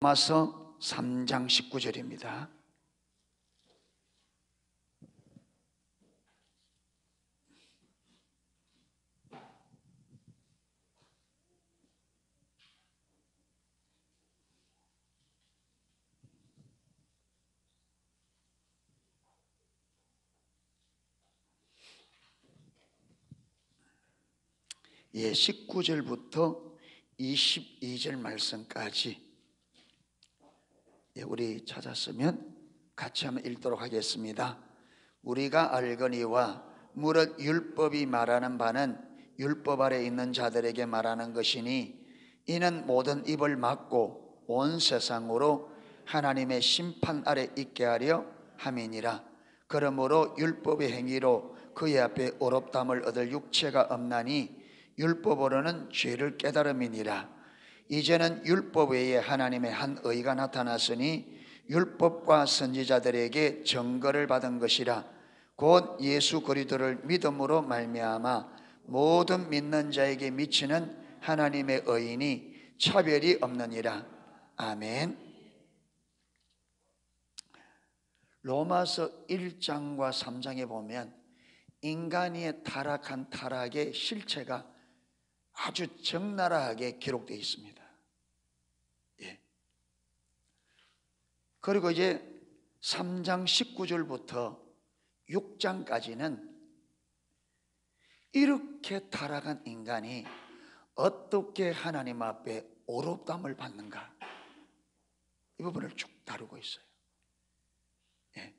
로마서 3장 19절입니다. 예, 19절부터 22절 말씀까지 우리 찾았으면 같이 한번 읽도록 하겠습니다. 우리가 알거니와 무릇 율법이 말하는 바는 율법 아래 있는 자들에게 말하는 것이니 이는 모든 입을 막고 온 세상으로 하나님의 심판 아래 있게 하려 함이니라. 그러므로 율법의 행위로 그의 앞에 의롭다함을 얻을 육체가 없나니 율법으로는 죄를 깨달음이니라. 이제는 율법 외에 하나님의 한 의가 나타났으니 율법과 선지자들에게 증거를 받은 것이라. 곧 예수 그리스도를 믿음으로 말미암아 모든 믿는 자에게 미치는 하나님의 의인이 차별이 없느니라. 아멘. 로마서 1장과 3장에 보면 인간의 타락한 타락의 실체가 아주 적나라하게 기록되어 있습니다. 예. 그리고 이제 3장 19절부터 6장까지는 이렇게 타락한 인간이 어떻게 하나님 앞에 의롭다함을 받는가, 이 부분을 쭉 다루고 있어요. 예.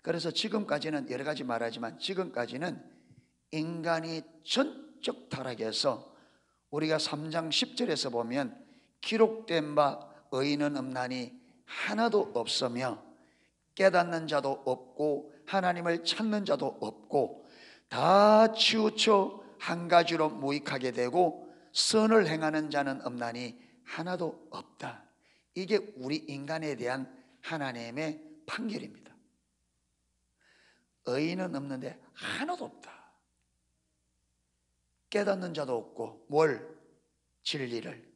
그래서 지금까지는 여러 가지 말하지만 지금까지는 인간이 전적 타락해서 우리가 3장 10절에서 보면 기록된 바 의인은 없나니 하나도 없으며 깨닫는 자도 없고 하나님을 찾는 자도 없고 다 치우쳐 한 가지로 무익하게 되고 선을 행하는 자는 없나니 하나도 없다. 이게 우리 인간에 대한 하나님의 판결입니다. 의인은 없는데 하나도 없다. 깨닫는 자도 없고 뭘? 진리를.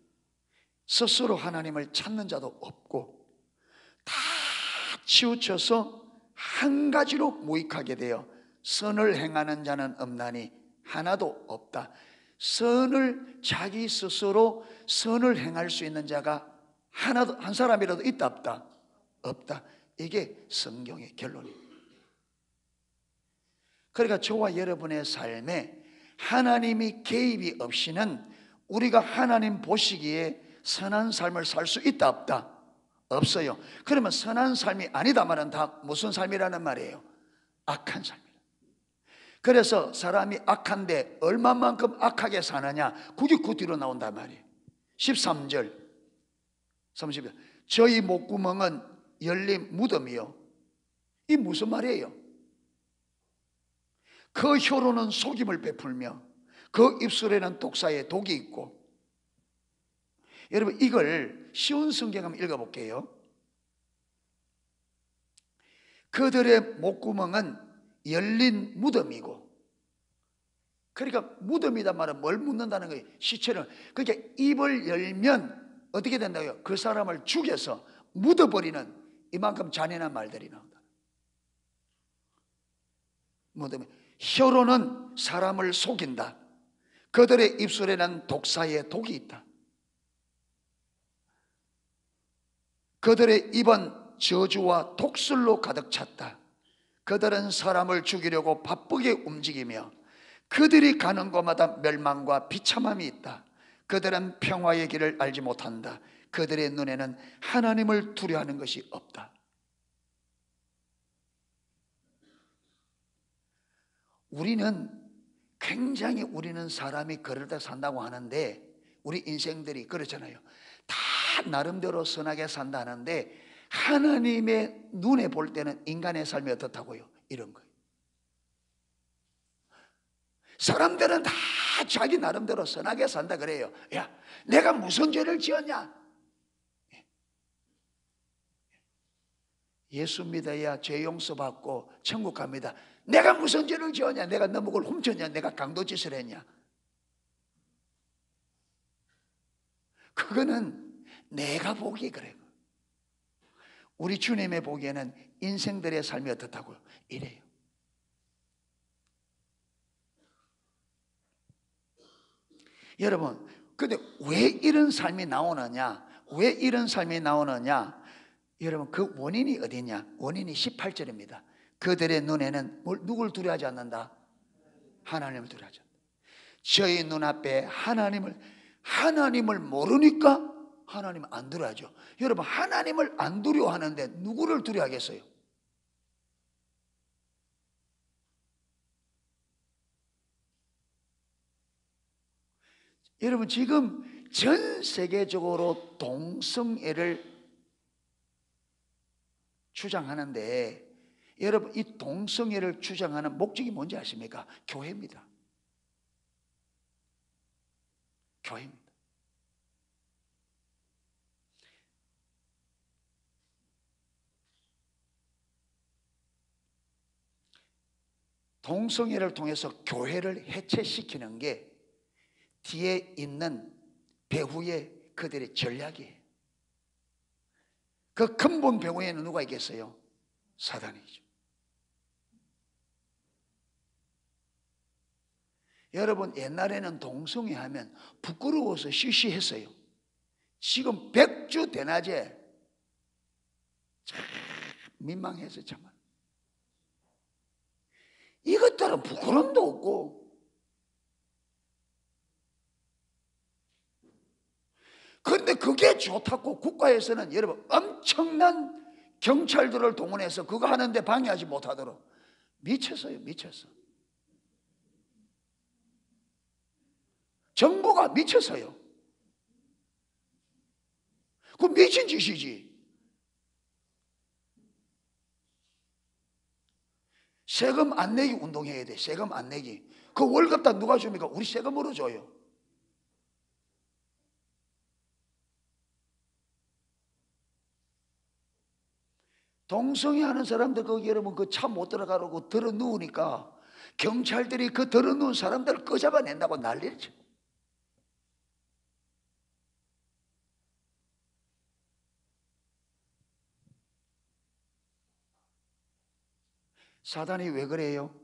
스스로 하나님을 찾는 자도 없고 다 치우쳐서 한 가지로 무익하게 되어 선을 행하는 자는 없나니 하나도 없다. 선을 자기 스스로 선을 행할 수 있는 자가 하나도, 한 사람이라도 있다 없다? 없다. 이게 성경의 결론입니다. 그러니까 저와 여러분의 삶에 하나님이 개입이 없이는 우리가 하나님 보시기에 선한 삶을 살 수 있다 없다? 없어요. 그러면 선한 삶이 아니다 말은 다 무슨 삶이라는 말이에요? 악한 삶이다. 그래서 사람이 악한데 얼마만큼 악하게 사느냐, 그게 그 뒤로 나온단 말이에요. 13절 30절 저희 목구멍은 열린 무덤이요. 이 무슨 말이에요? 그 혀로는 속임을 베풀며 그 입술에는 독사의 독이 있고. 여러분 이걸 쉬운 성경 한번 읽어볼게요. 그들의 목구멍은 열린 무덤이고, 그러니까 무덤이다 말은 뭘 묻는다는 거예요? 시체를. 그러니까 입을 열면 어떻게 된다고요? 그 사람을 죽여서 묻어버리는 이만큼 잔인한 말들이 나온다. 무덤이. 혀로는 사람을 속인다. 그들의 입술에는 독사의 독이 있다. 그들의 입은 저주와 독술로 가득 찼다. 그들은 사람을 죽이려고 바쁘게 움직이며 그들이 가는 곳마다 멸망과 비참함이 있다. 그들은 평화의 길을 알지 못한다. 그들의 눈에는 하나님을 두려워하는 것이 없다. 우리는 굉장히 우리는 사람이 그러다 산다고 하는데 우리 인생들이 그렇잖아요. 다 나름대로 선하게 산다는데 하나님의 눈에 볼 때는 인간의 삶이 어떻다고요? 이런 거예요. 사람들은 다 자기 나름대로 선하게 산다 그래요. 야, 내가 무슨 죄를 지었냐? 예수 믿어야 죄 용서받고 천국 갑니다. 내가 무슨 죄를 지었냐? 내가 너 목을 훔쳤냐? 내가 강도짓을 했냐? 그거는 내가 보기에 그래요. 우리 주님의 보기에는 인생들의 삶이 어떻다고요? 이래요. 여러분, 근데 왜 이런 삶이 나오느냐? 왜 이런 삶이 나오느냐? 여러분, 그 원인이 어디냐? 원인이 18절입니다. 그들의 눈에는 누굴 두려워하지 않는다? 하나님을 두려워하지 않는다. 저희 눈앞에 하나님을 모르니까 하나님을 안 두려워하죠. 여러분, 하나님을 안 두려워하는데 누구를 두려워하겠어요? 여러분, 지금 전 세계적으로 동성애를 주장하는데, 여러분, 이 동성애를 주장하는 목적이 뭔지 아십니까? 교회입니다. 교회입니다. 동성애를 통해서 교회를 해체시키는 게 뒤에 있는 배후의 그들의 전략이에요. 그 근본 배후에는 누가 있겠어요? 사단이죠. 여러분, 옛날에는 동성애 하면 부끄러워서 시시했어요. 지금 백주 대낮에 참 민망해서 정말. 이것들은 부끄럼도 없고, 그런데 그게 좋다고 국가에서는 여러분 엄청난 경찰들을 동원해서 그거 하는데 방해하지 못하도록 미쳤어요. 미쳤어. 정부가 미쳤어요. 그 미친 짓이지. 세금 안 내기 운동해야 돼. 세금 안 내기. 그 월급 다 누가 줍니까? 우리 세금으로 줘요. 동성애 하는 사람들 거기 여러분 그 차 못 들어가라고 들어 누우니까 경찰들이 그 들어 누운 사람들을 끄잡아낸다고 난리를 쳐. 사단이 왜 그래요?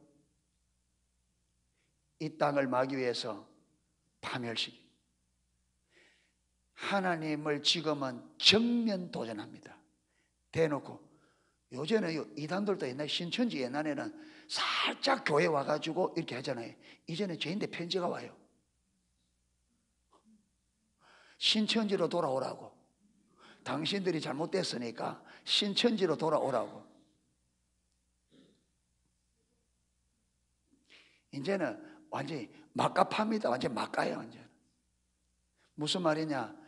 이 땅을 막기 위해서 파멸시키. 하나님을 지금은 정면 도전합니다. 대놓고. 요새는 이단들도 옛날 신천지 옛날에는 살짝 교회 와가지고 이렇게 하잖아요. 이제는 저인데 편지가 와요. 신천지로 돌아오라고. 당신들이 잘못됐으니까 신천지로 돌아오라고. 이제는 완전히 막가팝니다. 완전히 막가요. 완전. 무슨 말이냐?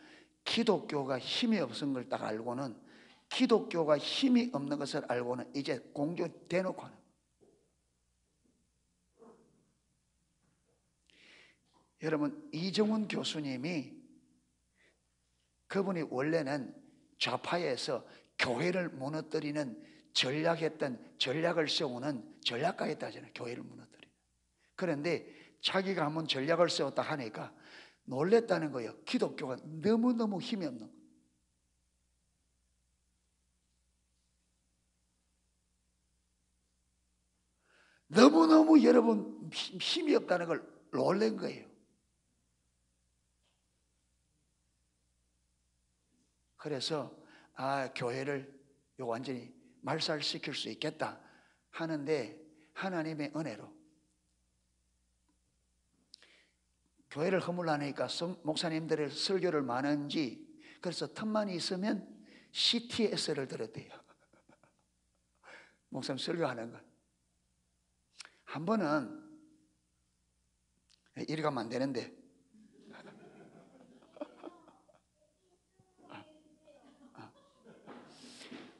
기독교가 힘이 없은 걸 딱 알고는, 기독교가 힘이 없는 것을 알고는 이제 공조 대놓고 하는. 여러분, 이정훈 교수님이, 그분이 원래는 좌파에서 교회를 무너뜨리는 전략을 세우는 전략가였다 하잖아요. 교회를 무너뜨리는. 그런데 자기가 한번 전략을 세웠다 하니까 놀랬다는 거예요. 기독교가 너무너무 힘이 없는 거예요. 너무너무 여러분 힘이 없다는 걸 놀란 거예요. 그래서 교회를 완전히 말살시킬 수 있겠다 하는데, 하나님의 은혜로 교회를 허물라니까 목사님들의 설교를 많은지, 그래서 틈만 있으면 CTS를 들었대요. 목사님 설교하는 거. 한 번은 이리 가면 안 되는데,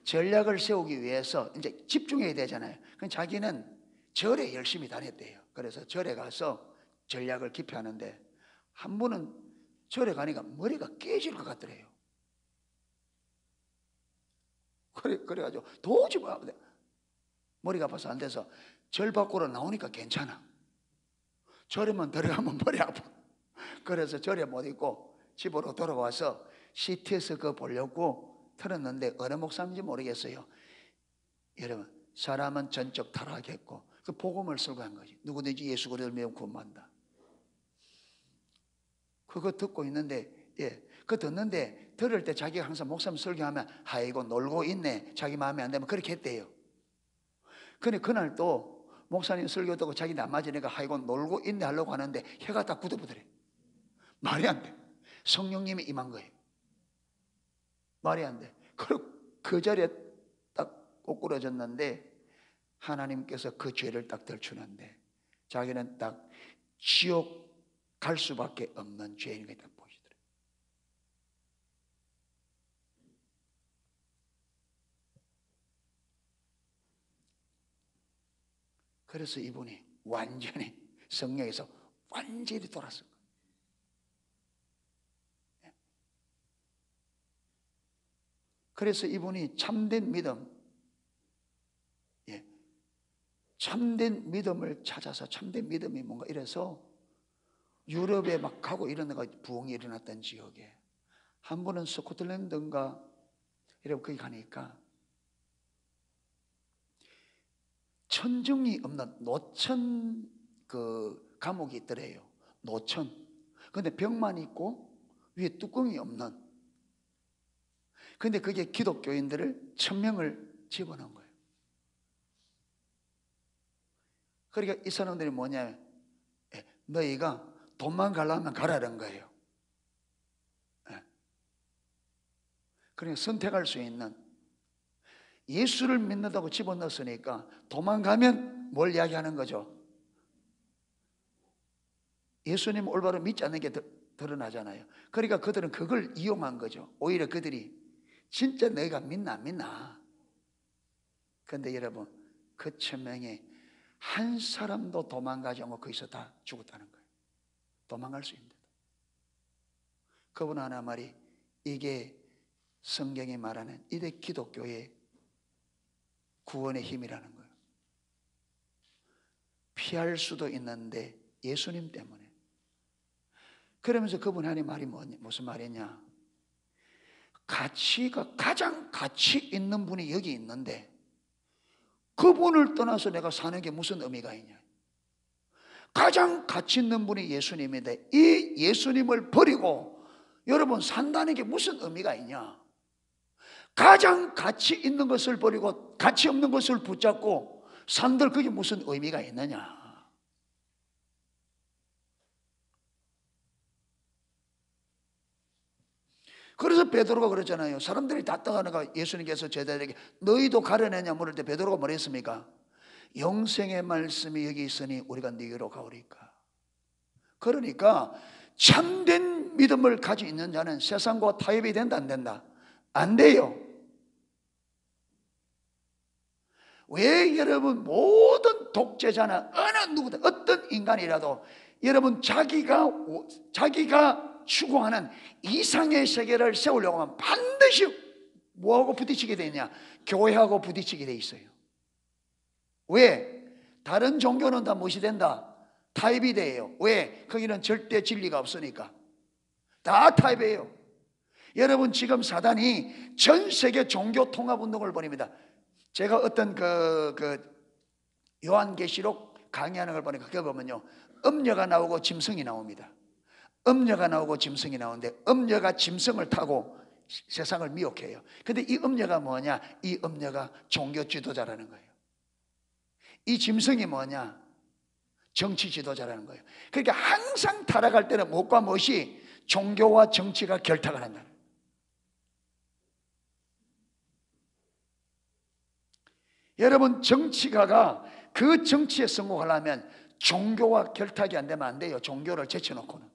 전략을 세우기 위해서 이제 집중해야 되잖아요. 그럼 자기는 절에 열심히 다녔대요. 그래서 절에 가서 전략을 기표하는데, 한 번은 절에 가니까 머리가 깨질 것 같더래요. 그래가지고 도저히 머리가 아파서 안 돼서 절 밖으로 나오니까 괜찮아. 절에만 들어가면 머리 아파. 그래서 절에 못 있고 집으로 돌아와서 CT에서 그거 보려고 틀었는데 어느 목사인지 모르겠어요. 여러분, 사람은 전적 타락했고 그 복음을 쓰고 한 거지. 누구든지 예수 그리스도를 믿으면 구원받는다. 그거 듣고 있는데, 그거 듣는데 들을 때 자기가 항상 목사님 설교하면 아이고 놀고 있네, 자기 마음에 안 들면 그렇게 했대요. 근데 그날 또 목사님 설교 듣고 자기 안 맞으니까 아이고 놀고 있네 하려고 하는데 혀가 딱 굳어버더래. 말이 안 돼. 성령님이 임한 거예요. 말이 안 돼. 그 자리에 딱 꼬꾸라졌는데 하나님께서 그 죄를 딱 덜추는데 자기는 딱 지옥 갈 수밖에 없는 죄인이 딱 보이더래요. 그래서 이분이 완전히 성령에서 완전히 돌았어요. 그래서 이분이 참된 믿음, 참된 믿음을 찾아서 참된 믿음이 뭔가 이래서 유럽에 막 가고 이런 데가 부흥이 일어났던 지역에 한 번은 스코틀랜드인가 이러고 거기 가니까 천정이 없는 노천 그 감옥이 있더래요. 노천. 근데 벽만 있고 위에 뚜껑이 없는. 근데 그게 기독교인들을 1000명을 집어넣은 거예요. 그러니까 이 사람들이 뭐냐면 너희가 도망가려면 가라는 거예요. 그러니까 선택할 수 있는, 예수를 믿는다고 집어넣었으니까 도망가면 뭘 이야기하는 거죠? 예수님 올바로 믿지 않는 게 드러나잖아요. 그러니까 그들은 그걸 이용한 거죠. 오히려 그들이 진짜 너희가 믿나 안 믿나. 그런데 여러분, 그 1000명에 한 사람도 도망가지 않고 거기서 다 죽었다는 거예요. 도망갈 수 있는데. 그분 하나 말이 이게 성경이 말하는 이대 기독교의 구원의 힘이라는 거예요. 피할 수도 있는데 예수님 때문에. 그러면서 그분 하는 말이 무슨 말이냐? 가장 가치 있는 분이 여기 있는데 그분을 떠나서 내가 사는 게 무슨 의미가 있냐? 가장 가치 있는 분이 예수님인데 이 예수님을 버리고 여러분 산다는 게 무슨 의미가 있냐? 가장 가치 있는 것을 버리고 가치 없는 것을 붙잡고 산들 그게 무슨 의미가 있느냐? 그래서 베드로가 그랬잖아요. 사람들이 다 떠나가 예수님께서 제자들에게 너희도 가려내냐 물을 때 베드로가 뭐랬습니까? 영생의 말씀이 여기 있으니 우리가 네게로 가오리까. 그러니까 참된 믿음을 가지고 있는 자는 세상과 타협이 된다 안 된다? 안 돼요. 왜 여러분 모든 독재자나 어느 누구든 어떤 인간이라도 여러분 자기가 추구하는 이상의 세계를 세우려고 하면 반드시 뭐하고 부딪히게 되냐? 교회하고 부딪히게 돼 있어요. 왜? 다른 종교는 다 무엇이 된다? 타입이 돼요. 왜? 거기는 절대 진리가 없으니까. 다 타입이에요. 여러분 지금 사단이 전 세계 종교 통합 운동을 벌입니다. 제가 어떤 요한계시록 강의하는 걸 보니까 그거 보면요, 음녀가 나오고 짐승이 나옵니다. 음녀가 나오고 짐승이 나오는데 음녀가 짐승을 타고 세상을 미혹해요. 근데 이 음녀가 뭐냐? 이 음녀가 종교 지도자라는 거예요. 이 짐승이 뭐냐? 정치 지도자라는 거예요. 그러니까 항상 타락할 때는 무엇과 무엇이 종교와 정치가 결탁을 한다는 거예요. 여러분 정치가가 그 정치에 성공하려면 종교와 결탁이 안 되면 안 돼요. 종교를 제쳐놓고는.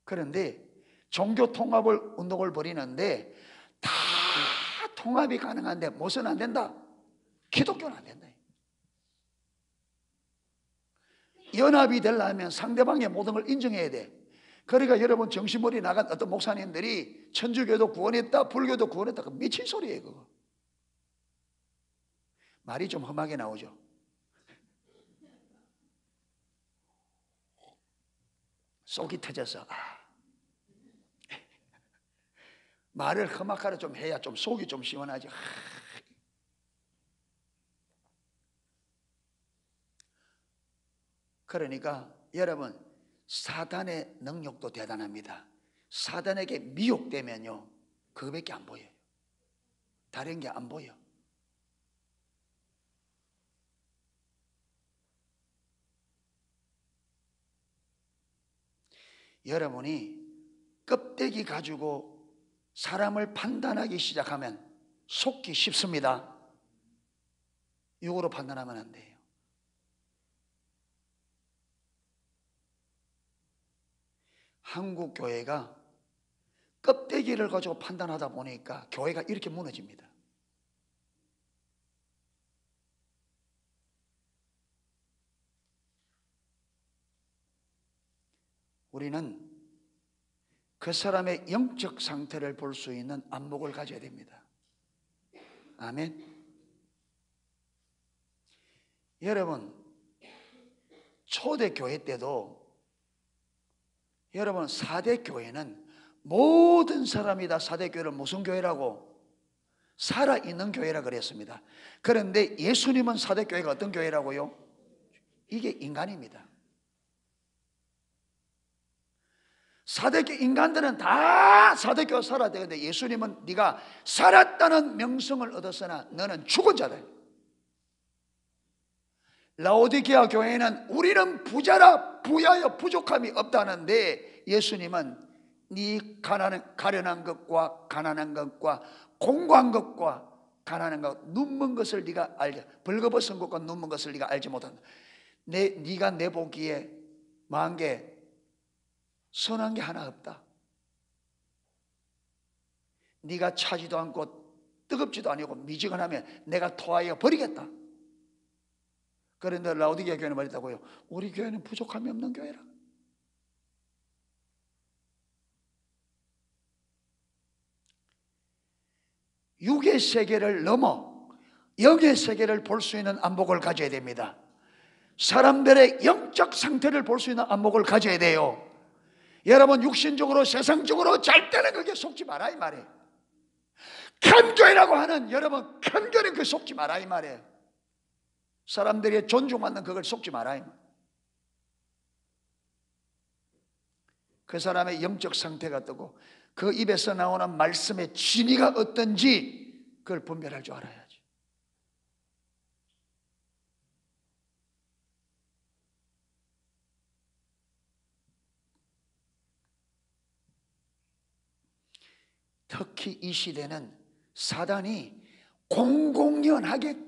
그런데 종교 통합을 운동을 벌이는데 다 통합이 가능한데 무엇은 안 된다? 기독교는 안 된다. 연합이 되려면 상대방의 모든 걸 인정해야 돼. 그러니까 여러분 정신머리 나간 어떤 목사님들이 천주교도 구원했다 불교도 구원했다, 그 미친 소리예요. 그거 말이 좀 험하게 나오죠. 속이 터져서 말을 험악하게 좀 해야 좀 속이 좀 시원하지. 그러니까 여러분, 사단의 능력도 대단합니다. 사단에게 미혹되면요, 그거밖에 안 보여요. 다른 게 안 보여. 여러분이 껍데기 가지고 사람을 판단하기 시작하면 속기 쉽습니다. 육으로 판단하면 안 돼요. 한국 교회가 껍데기를 가지고 판단하다 보니까 교회가 이렇게 무너집니다. 우리는 그 사람의 영적 상태를 볼 수 있는 안목을 가져야 됩니다. 아멘. 여러분, 초대교회 때도 여러분, 4대 교회는 모든 사람이 다 4대 교회를 무슨 교회라고? 살아있는 교회라 그랬습니다. 그런데 예수님은 4대 교회가 어떤 교회라고요? 이게 인간입니다. 4대교 인간들은 다 4대교가 살아야 되는데 예수님은 네가 살았다는 명성을 얻었으나 너는 죽은 자다. 라오디게아 교회는 우리는 부자라 부여하여 부족함이 없다는데 예수님은 네 가련한 것과 가난한 것과 공고한 것과 가난한 것, 눈먼 것을 네가 알지, 벌거벗은 것과 눈먼 것을 네가 알지 못한다. 네가 내 보기에 망한 게 선한 게 하나 없다. 네가 차지도 않고 뜨겁지도 아니고 미지근하면 내가 토하여 버리겠다. 그런데 라오디게아 교회는 말했다고요. 우리 교회는 부족함이 없는 교회라. 육의 세계를 넘어 영의 세계를 볼 수 있는 안목을 가져야 됩니다. 사람들의 영적 상태를 볼 수 있는 안목을 가져야 돼요. 여러분, 육신적으로 세상적으로 잘 때는 그게 속지 마라 이 말이에요. 큰 교회라고 하는 여러분, 큰 교회는 그 속지 마라 이 말이에요. 사람들이 존중받는 그걸 속지 마라 이 말이에요. 그 사람의 영적 상태가 어떻고 그 입에서 나오는 말씀의 진위가 어떤지 그걸 분별할 줄 알아야지. 특히 이 시대는 사단이 공공연하게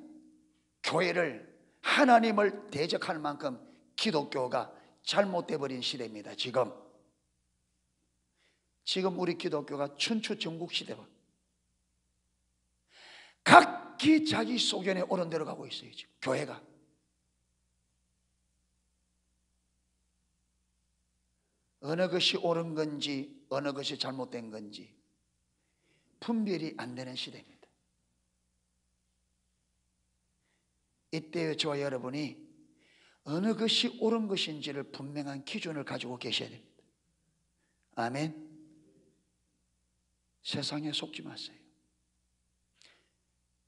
교회를, 하나님을 대적할 만큼 기독교가 잘못돼 버린 시대입니다. 지금 우리 기독교가 춘추전국 시대와 각기 자기 소견에 옳은 대로 가고 있어요. 지금 교회가 어느 것이 옳은 건지 어느 것이 잘못된 건지 분별이 안 되는 시대입니다. 이때 저와 여러분이 어느 것이 옳은 것인지를 분명한 기준을 가지고 계셔야 됩니다. 아멘. 세상에 속지 마세요.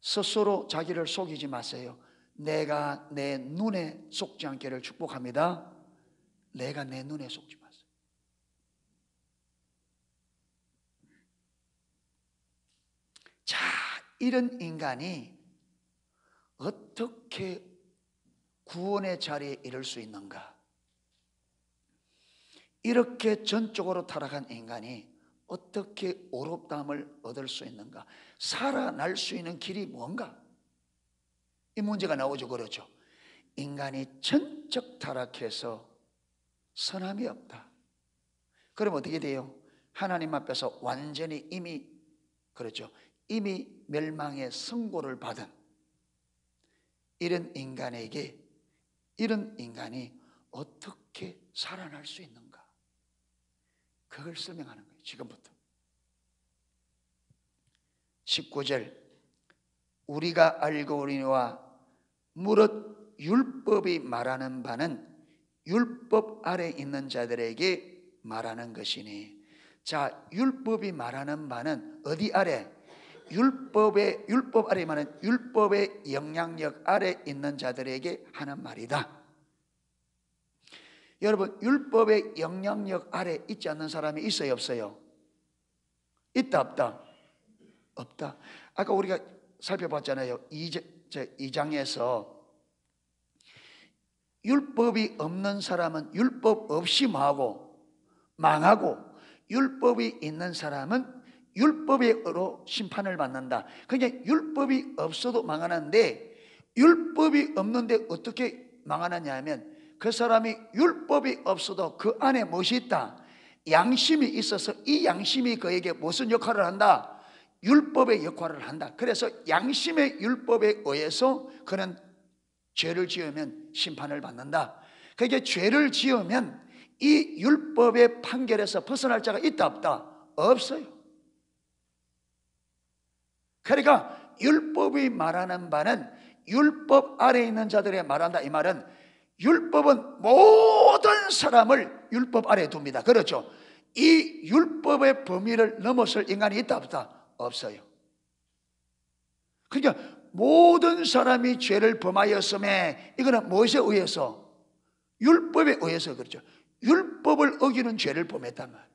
스스로 자기를 속이지 마세요. 내가 내 눈에 속지 않기를 축복합니다. 내가 내 눈에 속지 마세요. 자, 이런 인간이 어떻게 구원의 자리에 이를 수 있는가? 이렇게 전적으로 타락한 인간이 어떻게 오롭다함을 얻을 수 있는가? 살아날 수 있는 길이 뭔가? 이 문제가 나오죠. 그렇죠? 인간이 전적 타락해서 선함이 없다. 그럼 어떻게 돼요? 하나님 앞에서 완전히 이미, 그렇죠, 이미 멸망의 선고를 받은 이런 인간에게, 이런 인간이 어떻게 살아날 수 있는가? 그걸 설명하는 거예요. 지금부터 19절, 우리가 알거니와 무릇 율법이 말하는 바는 율법 아래 있는 자들에게 말하는 것이니. 자, 율법이 말하는 바는 어디 아래? 율법 아래 말하는 율법의 영향력 아래 있는 자들에게 하는 말이다. 여러분, 율법의 영향력 아래 있지 않는 사람이 있어요, 없어요? 있다, 없다? 없다. 아까 우리가 살펴봤잖아요. 2장에서 율법이 없는 사람은 율법 없이 뭐하고? 망하고, 율법이 있는 사람은 율법으로 심판을 받는다. 그러니까 율법이 없어도 망하는데, 율법이 없는데 어떻게 망하느냐 하면 그 사람이 율법이 없어도 그 안에 무엇이 있다? 양심이 있어서 이 양심이 그에게 무슨 역할을 한다? 율법의 역할을 한다. 그래서 양심의 율법에 의해서 그는 죄를 지으면 심판을 받는다. 그러니까 죄를 지으면 이 율법의 판결에서 벗어날 자가 있다, 없다? 없어요. 그러니까 율법이 말하는 바는 율법 아래에 있는 자들의 말한다. 이 말은 율법은 모든 사람을 율법 아래에 둡니다. 그렇죠? 이 율법의 범위를 넘어설 인간이 있다, 없다? 없어요. 그러니까 모든 사람이 죄를 범하였음에 이거는 무엇에 의해서? 율법에 의해서. 그렇죠? 율법을 어기는 죄를 범했단 말이에요.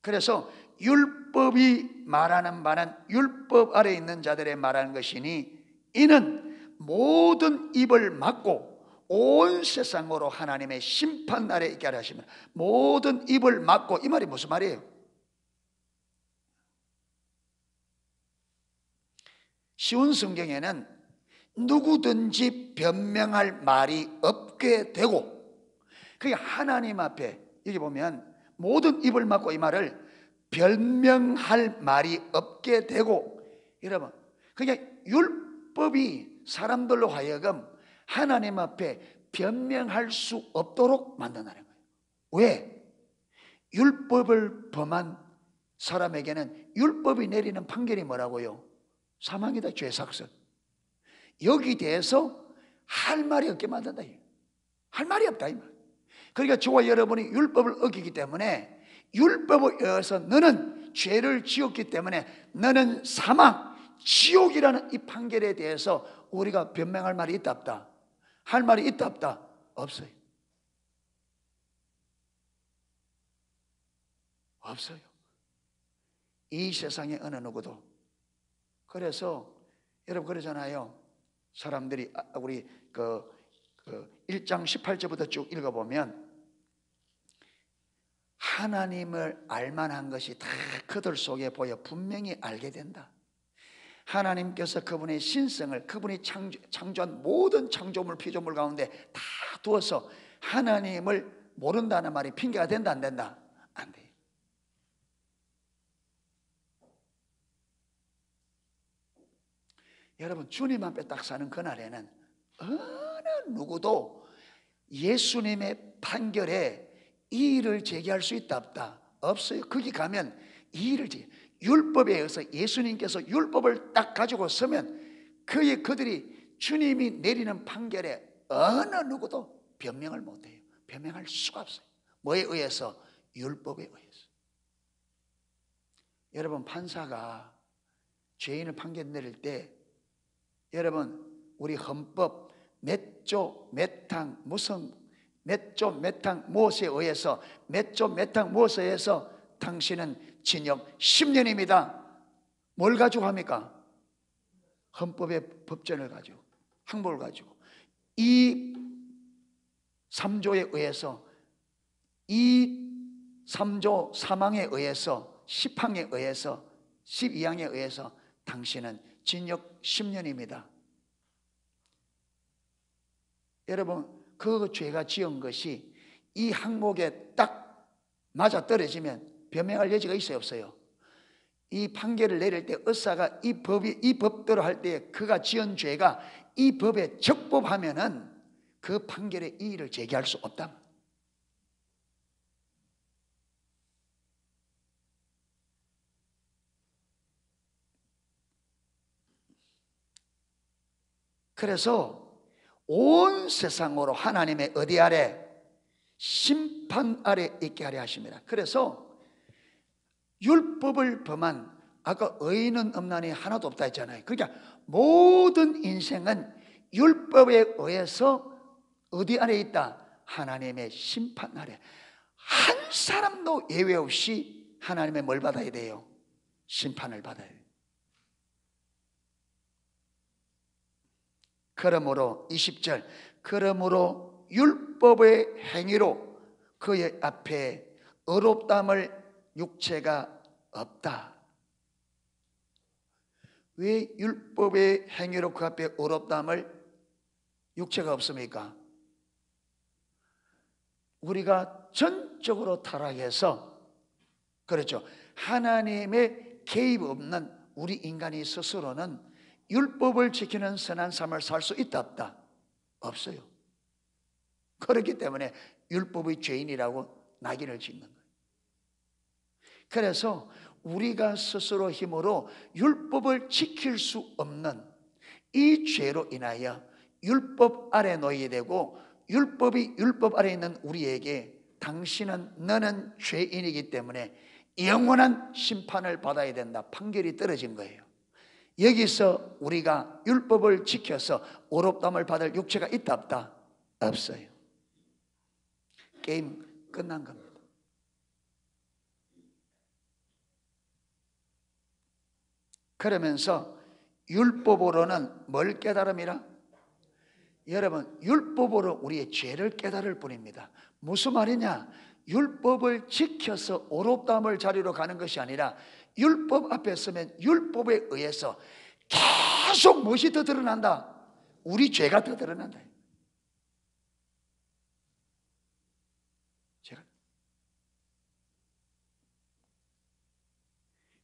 그래서 율법이 말하는 바는 율법 아래에 있는 자들의 말하는 것이니 이는 모든 입을 막고 온 세상으로 하나님의 심판 날에 있게 하려 하시면, 모든 입을 막고, 이 말이 무슨 말이에요? 쉬운 성경에는 누구든지 변명할 말이 없게 되고, 그게 하나님 앞에 여기 보면 모든 입을 막고, 이 말을 변명할 말이 없게 되고. 여러분, 그러니까 율법이 사람들로 하여금 하나님 앞에 변명할 수 없도록 만든다는 거예요. 왜? 율법을 범한 사람에게는 율법이 내리는 판결이 뭐라고요? 사망이다, 죄삭선. 여기 대해서 할 말이 없게 만든다. 할 말이 없다, 이 말. 그러니까 저와 여러분이 율법을 어기기 때문에 율법에 의해서 너는 죄를 지었기 때문에 너는 사망, 지옥이라는 이 판결에 대해서 우리가 변명할 말이 있다, 없다? 할 말이 있다, 없다? 없어요. 없어요. 이 세상에 어느 누구도. 그래서 여러분 그러잖아요. 사람들이 우리 1장 18절부터 쭉 읽어보면 하나님을 알만한 것이 다 그들 속에 보여 분명히 알게 된다. 하나님께서 그분의 신성을, 그분이 창조한 모든 창조물 피조물 가운데 다 두어서 하나님을 모른다는 말이 핑계가 된다, 안 된다? 안 돼요. 여러분, 주님 앞에 딱 사는 그날에는 어느 누구도 예수님의 판결에 이의를 제기할 수 있다, 없다? 없어요. 거기 가면 이의를 율법에 의해서 예수님께서 율법을 딱 가지고 서면 그들이 주님이 내리는 판결에 어느 누구도 변명을 못해요. 변명할 수가 없어요. 뭐에 의해서? 율법에 의해서. 여러분, 판사가 죄인을 판결 내릴 때 여러분, 우리 헌법 몇 조, 몇 항, 무슨 몇 조, 몇 항 무엇에 의해서, 몇 조, 몇 항 무엇에 의해서 당신은 징역 10년입니다. 뭘 가지고 합니까? 헌법의 법전을 가지고, 항목을 가지고. 이 3조에 의해서, 이 3조 3항에 의해서, 10항에 의해서, 12항에 의해서 당신은 징역 10년입니다. 여러분, 그 죄가 지은 것이 이 항목에 딱 맞아떨어지면 변명할 여지가 있어요, 없어요? 이 판결을 내릴 때 의사가 이 법대로 할 때 그가 지은 죄가 이 법에 적법하면은 그 판결에 이의를 제기할 수 없다. 그래서 온 세상으로 하나님의 어디 아래? 심판 아래 있게 하려 하십니다. 그래서 율법을 범한, 아까 의인은 없나니 하나도 없다 했잖아요. 그러니까 모든 인생은 율법에 의해서 어디 아래 있다? 하나님의 심판 아래. 한 사람도 예외 없이 하나님의 뭘 받아야 돼요? 심판을 받아야 돼요. 그러므로 20절, 그러므로 율법의 행위로 그의 앞에 의롭다함을 육체가 없다. 왜 율법의 행위로 그 앞에 의롭다함을 육체가 없습니까? 우리가 전적으로 타락해서, 그렇죠, 하나님의 개입 없는 우리 인간이 스스로는 율법을 지키는 선한 삶을 살 수 있다 없다? 없어요. 그렇기 때문에 율법의 죄인이라고 낙인을 찍는 거예요. 그래서 우리가 스스로 힘으로 율법을 지킬 수 없는 이 죄로 인하여 율법 아래 놓이게 되고, 율법이 율법 아래 있는 우리에게 당신은, 너는 죄인이기 때문에 영원한 심판을 받아야 된다, 판결이 떨어진 거예요. 여기서 우리가 율법을 지켜서 의롭다함을 받을 육체가 있다 없다? 없어요. 게임 끝난 겁니다. 그러면서 율법으로는 뭘 깨달음이라? 여러분, 율법으로 우리의 죄를 깨달을 뿐입니다. 무슨 말이냐? 율법을 지켜서 의롭다함을 자리로 가는 것이 아니라 율법 앞에 서면 율법에 의해서 계속 무엇이 더 드러난다? 우리 죄가 더 드러난다.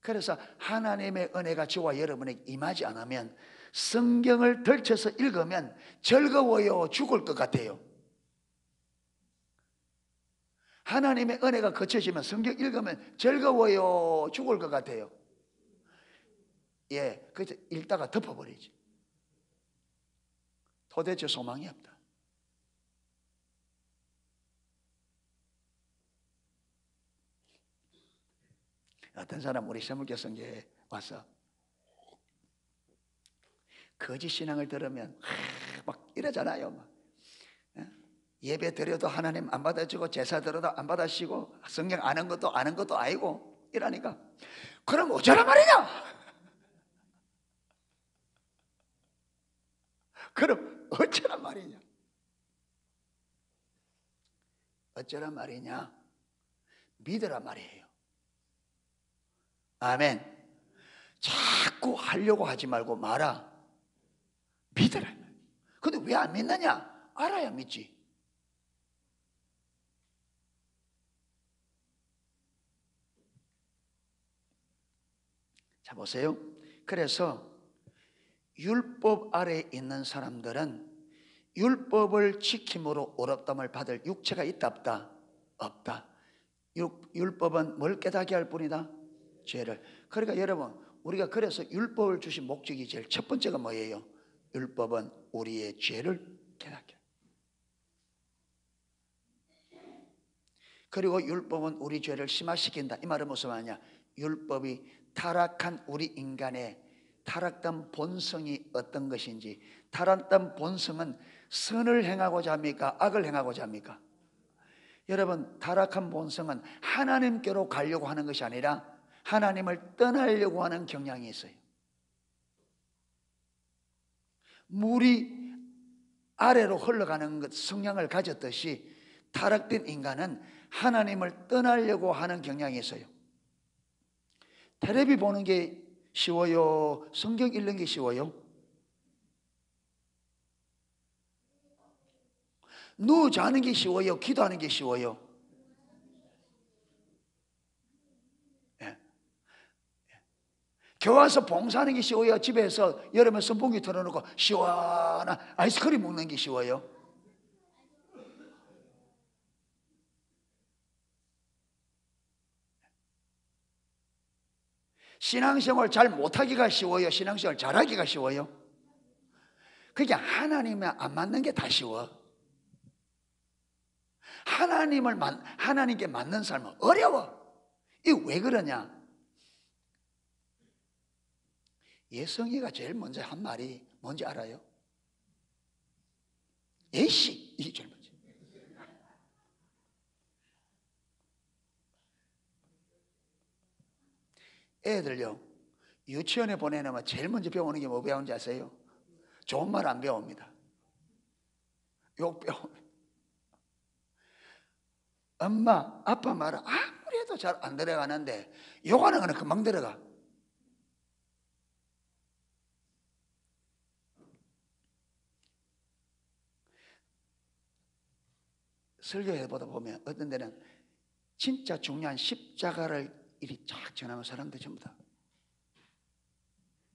그래서 하나님의 은혜가 저와 여러분에게 임하지 않으면, 성경을 펼쳐서 읽으면 즐거워요, 죽을 것 같아요. 하나님의 은혜가 거쳐지면 성경 읽으면 즐거워요, 죽을 것 같아요. 예, 그래서 읽다가 덮어버리지. 도대체 소망이 없다. 어떤 사람 우리 세무교 성교에 와서 거짓 신앙을 들으면 막 이러잖아요. 막. 예배 드려도 하나님 안 받아주고, 제사 드려도 안 받아주시고, 성경 아는 것도 아니고 이러니까, 그럼 어쩌란 말이냐? 그럼 어쩌란 말이냐? 어쩌란 말이냐? 믿으란 말이에요. 아멘. 자꾸 하려고 하지 말고 마라. 믿으라. 근데 왜 안 믿느냐? 알아야 믿지. 자, 보세요. 그래서 율법 아래에 있는 사람들은 율법을 지킴으로 의롭다함을 받을 육체가 있다 없다? 없다. 율법은 뭘 깨닫게 할 뿐이다? 죄를. 그러니까 여러분, 우리가 그래서 율법을 주신 목적이 제일 첫 번째가 뭐예요? 율법은 우리의 죄를 깨닫게. 그리고 율법은 우리 죄를 심화시킨다. 이 말은 무슨 말이냐? 율법이 타락한 우리 인간의 타락된 본성이 어떤 것인지, 타락된 본성은 선을 행하고자 합니까? 악을 행하고자 합니까? 여러분, 타락한 본성은 하나님께로 가려고 하는 것이 아니라 하나님을 떠나려고 하는 경향이 있어요. 물이 아래로 흘러가는 것 성향을 가졌듯이 타락된 인간은 하나님을 떠나려고 하는 경향이 있어요. 텔레비 보는 게 쉬워요? 성경 읽는 게 쉬워요? 누워 자는 게 쉬워요? 기도하는 게 쉬워요? 예. 교회 와서 봉사하는 게 쉬워요? 집에서 여름에 선풍기 틀어놓고 시원한 아이스크림 먹는 게 쉬워요? 신앙생활 잘 못하기가 쉬워요? 신앙생활 잘하기가 쉬워요? 그게 하나님에 안 맞는 게 다 쉬워. 하나님께 맞는 삶은 어려워. 이거 왜 그러냐? 예성이가 제일 먼저 한 말이 뭔지 알아요? 예시, 이게 제일 먼저. 애들요, 유치원에 보내놓으면 제일 먼저 배우는 게 뭐 배우는지 아세요? 좋은 말 안 배웁니다. 욕 배웁니다. 엄마, 아빠 말은 아무리 해도 잘 안 들어가는데 욕하는 거는 금방 들어가. 설교해보다 보면 어떤 데는 진짜 중요한 십자가를 이리 쫙 전하면 사람들 전부 다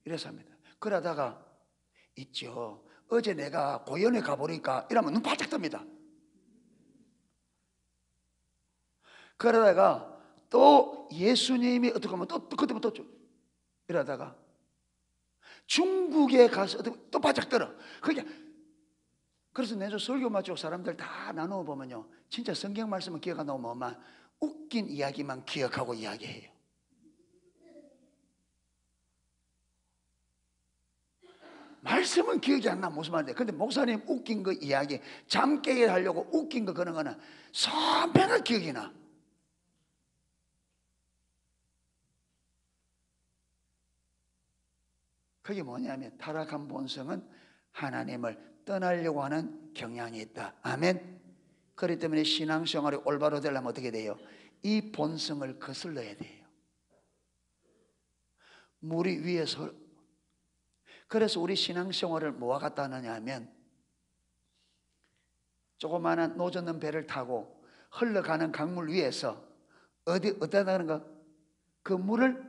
이래서 합니다. 그러다가 있죠, 어제 내가 고연에 가보니까 이러면 눈 바짝 뜹니다. 그러다가 또 예수님이 어떻게 하면 또 그때부터 또 이러다가 중국에 가서 또 바짝 들어. 그래서 내주 설교 마치고 사람들 다 나누어 보면요, 진짜 성경 말씀은 기억 안 나오면 뭐만 웃긴 이야기만 기억하고 이야기해요. 말씀은 기억이 안 나. 무슨 말인데? 근데 목사님 웃긴 거 이야기, 잠 깨게 하려고 웃긴 거 그런 거는 선배가 기억이 나. 그게 뭐냐면 타락한 본성은 하나님을 떠나려고 하는 경향이 있다. 아멘. 그렇기 때문에 신앙생활이 올바로 되려면 어떻게 돼요? 이 본성을 거슬러야 돼요. 물이 위에서. 그래서 우리 신앙생활을 뭐와 같다 하느냐 하면 조그마한 노젓는 배를 타고 흘러가는 강물 위에서 어디다 가는가? 그 물을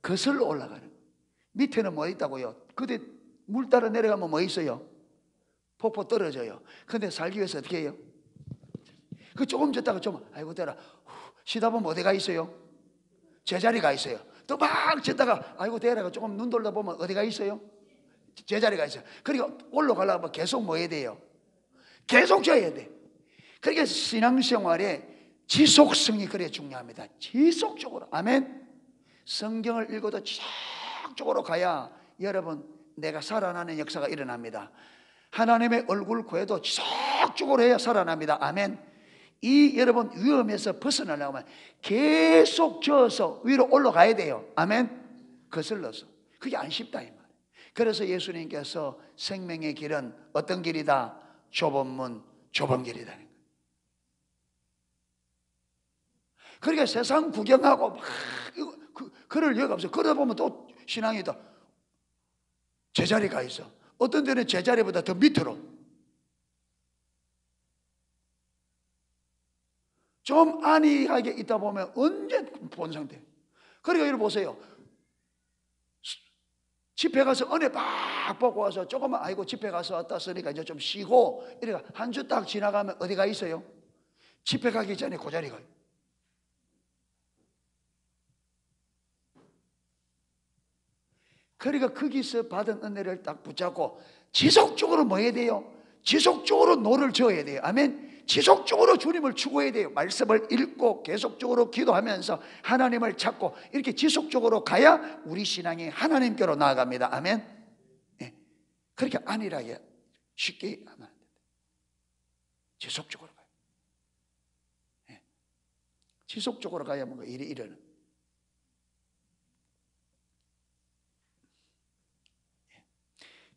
거슬러 올라가는. 밑에는 뭐 있다고요? 그때 물 따라 내려가면 뭐 있어요? 폭포 떨어져요. 근데 살기 위해서 어떻게 해요? 그 조금 졌다가 좀 아이고 되라 쉬다 보면 어디가 있어요? 제자리가 있어요. 또 막 졌다가 아이고 되라 조금 눈 돌다 보면 어디가 있어요? 제자리가 있어요. 그러니까 올라가려면 계속 뭐 해야 돼요? 계속 져야 돼. 그러니까 신앙생활에 지속성이 그래 중요합니다. 지속적으로. 아멘. 성경을 읽어도 지속적으로 가야 여러분 내가 살아나는 역사가 일어납니다. 하나님의 얼굴 구해도 지속적으로 해야 살아납니다. 아멘. 이 여러분 위험에서 벗어나려면 계속 져서 위로 올라가야 돼요. 아멘. 거슬러서. 그게 안 쉽다 이 말이에요. 그래서 예수님께서 생명의 길은 어떤 길이다? 좁은 문, 좁은 길이다. 그러니까 세상 구경하고 막 그럴 여유가 없어요. 그러다 보면 또 신앙이 더 제자리가 있어. 어떤 데는 제자리보다 더 밑으로. 좀 안이하게 있다 보면 언제 본 상태. 그러니까 여러분 보세요. 집회 가서 은혜 막 받고 와서 조금만 아이고 집회 가서 왔다 쓰니까 이제 좀 쉬고 이래가 한 주 딱 지나가면 어디가 있어요? 집회 가기 전에 그 자리가. 그러니까 거기서 받은 은혜를 딱 붙잡고 지속적으로 뭐 해야 돼요? 지속적으로 노를 저어야 돼요. 아멘. 지속적으로 주님을 추구해야 돼요. 말씀을 읽고 계속적으로 기도하면서 하나님을 찾고 이렇게 지속적으로 가야 우리 신앙이 하나님께로 나아갑니다. 아멘. 네. 그렇게 안일하게 쉽게 하면 안 돼요. 지속적으로 가요. 네. 지속적으로 가야 뭔가 일이 일어나는.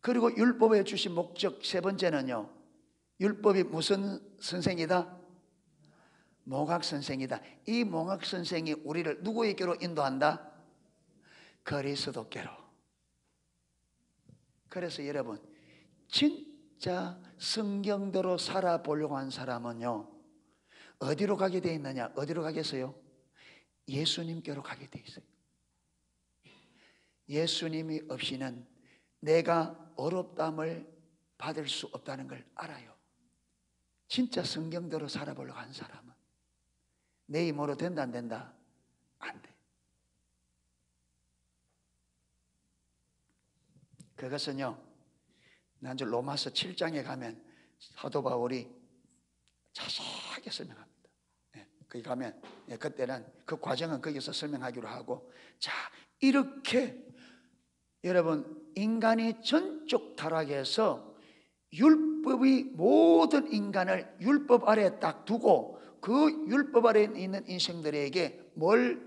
그리고 율법에 주신 목적 세 번째는요, 율법이 무슨 선생이다? 몽학 선생이다. 이 몽학 선생이 우리를 누구에게로 인도한다? 그리스도께로. 그래서 여러분 진짜 성경대로 살아보려고 한 사람은요 어디로 가게 돼 있느냐? 어디로 가겠어요? 예수님께로 가게 돼 있어요. 예수님이 없이는 내가 어렵담을 받을 수 없다는 걸 알아요. 진짜 성경대로 살아보려고 한 사람은 내 힘으로 된다 안 된다? 안 돼. 그것은요 난 로마서 7장에 가면 사도 바울이 자세하게 설명합니다. 거기 가면 그때는 그 과정은 거기서 설명하기로 하고, 자, 이렇게 여러분, 인간이 전적 타락해서 율법이 모든 인간을 율법 아래에 딱 두고 그 율법 아래에 있는 인생들에게 뭘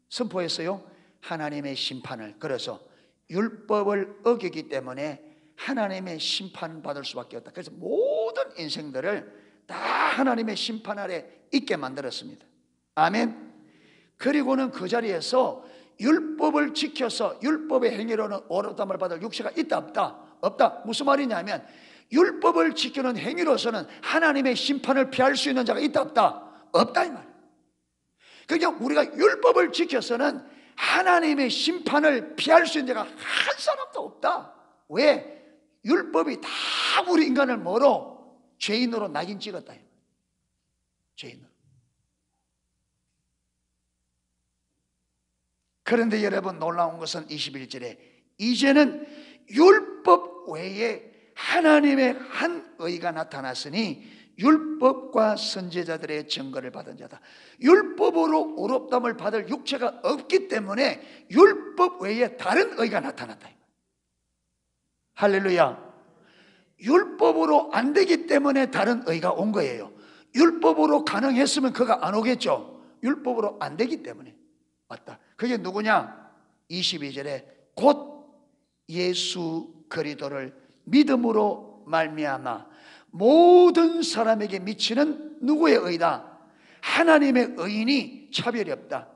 선포했어요? 하나님의 심판을. 그래서 율법을 어기기 때문에 하나님의 심판을 받을 수밖에 없다. 그래서 모든 인생들을 다 하나님의 심판 아래 있게 만들었습니다. 아멘. 그리고는 그 자리에서 율법을 지켜서 율법의 행위로는 어렵담을 받을 육체가 있다 없다? 없다. 무슨 말이냐면 율법을 지키는 행위로서는 하나님의 심판을 피할 수 있는 자가 있다 없다? 없다 이 말이에요. 그냥 우리가 율법을 지켜서는 하나님의 심판을 피할 수 있는 자가 한 사람도 없다. 왜? 율법이 다 우리 인간을 뭐로? 죄인으로 낙인 찍었다. 죄인으로. 그런데 여러분, 놀라운 것은 21절에 이제는 율법 외에 하나님의 한 의가 나타났으니 율법과 선지자들의 증거를 받은 자다. 율법으로 의롭다함을 받을 육체가 없기 때문에 율법 외에 다른 의가 나타났다. 할렐루야. 율법으로 안 되기 때문에 다른 의가 온 거예요. 율법으로 가능했으면 그가 안 오겠죠. 율법으로 안 되기 때문에 왔다. 그게 누구냐? 22절에 곧 예수 그리스도를 믿음으로 말미암아 모든 사람에게 미치는 누구의 의다? 하나님의 의인이 차별이 없다.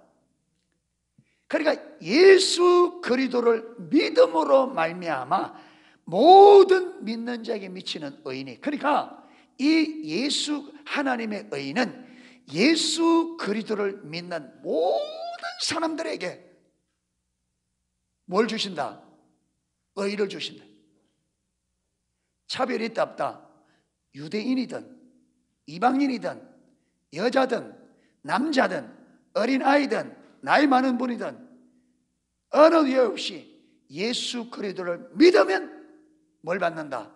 그러니까 예수 그리스도를 믿음으로 말미암아 모든 믿는 자에게 미치는 의인이, 그러니까 이 예수 하나님의 의인은 예수 그리스도를 믿는 모든 사람들에게 뭘 주신다? 의를 주신다. 차별이 있다 없다? 유대인이든 이방인이든 여자든 남자든 어린아이든 나이 많은 분이든 어느 이유 없이 예수 그리스도를 믿으면 뭘 받는다?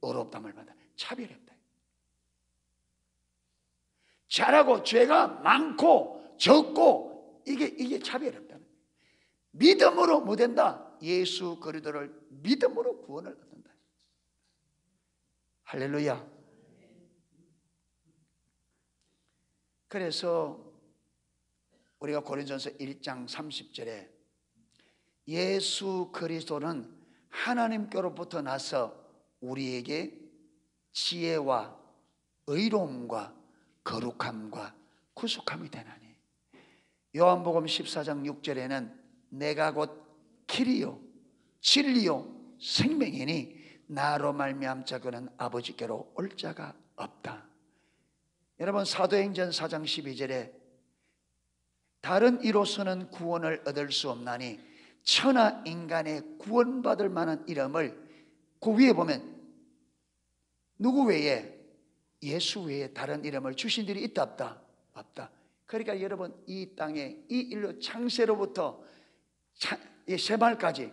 의롭다함을 받는다. 차별이 없다. 잘하고 죄가 많고 적고 이게 차별이 없다. 믿음으로 뭐 된다? 예수 그리스도를 믿음으로 구원을 얻는다. 할렐루야. 그래서 우리가 고린도전서 1장 30절에 예수 그리스도는 하나님께로부터 나서 우리에게 지혜와 의로움과 거룩함과 구속함이 되나니, 요한복음 14장 6절에는 내가 곧 길이요 진리요 생명이니 나로 말미암 자 그는 아버지께로 올 자가 없다. 여러분, 사도행전 4장 12절에 다른 이로서는 구원을 얻을 수 없나니 천하 인간의 구원받을 만한 이름을 그 위에 보면 누구 외에? 예수 외에 다른 이름을 주신 일이 있다 없다? 없다. 그러니까 여러분, 이 땅에 이 일로 창세로부터 세말까지,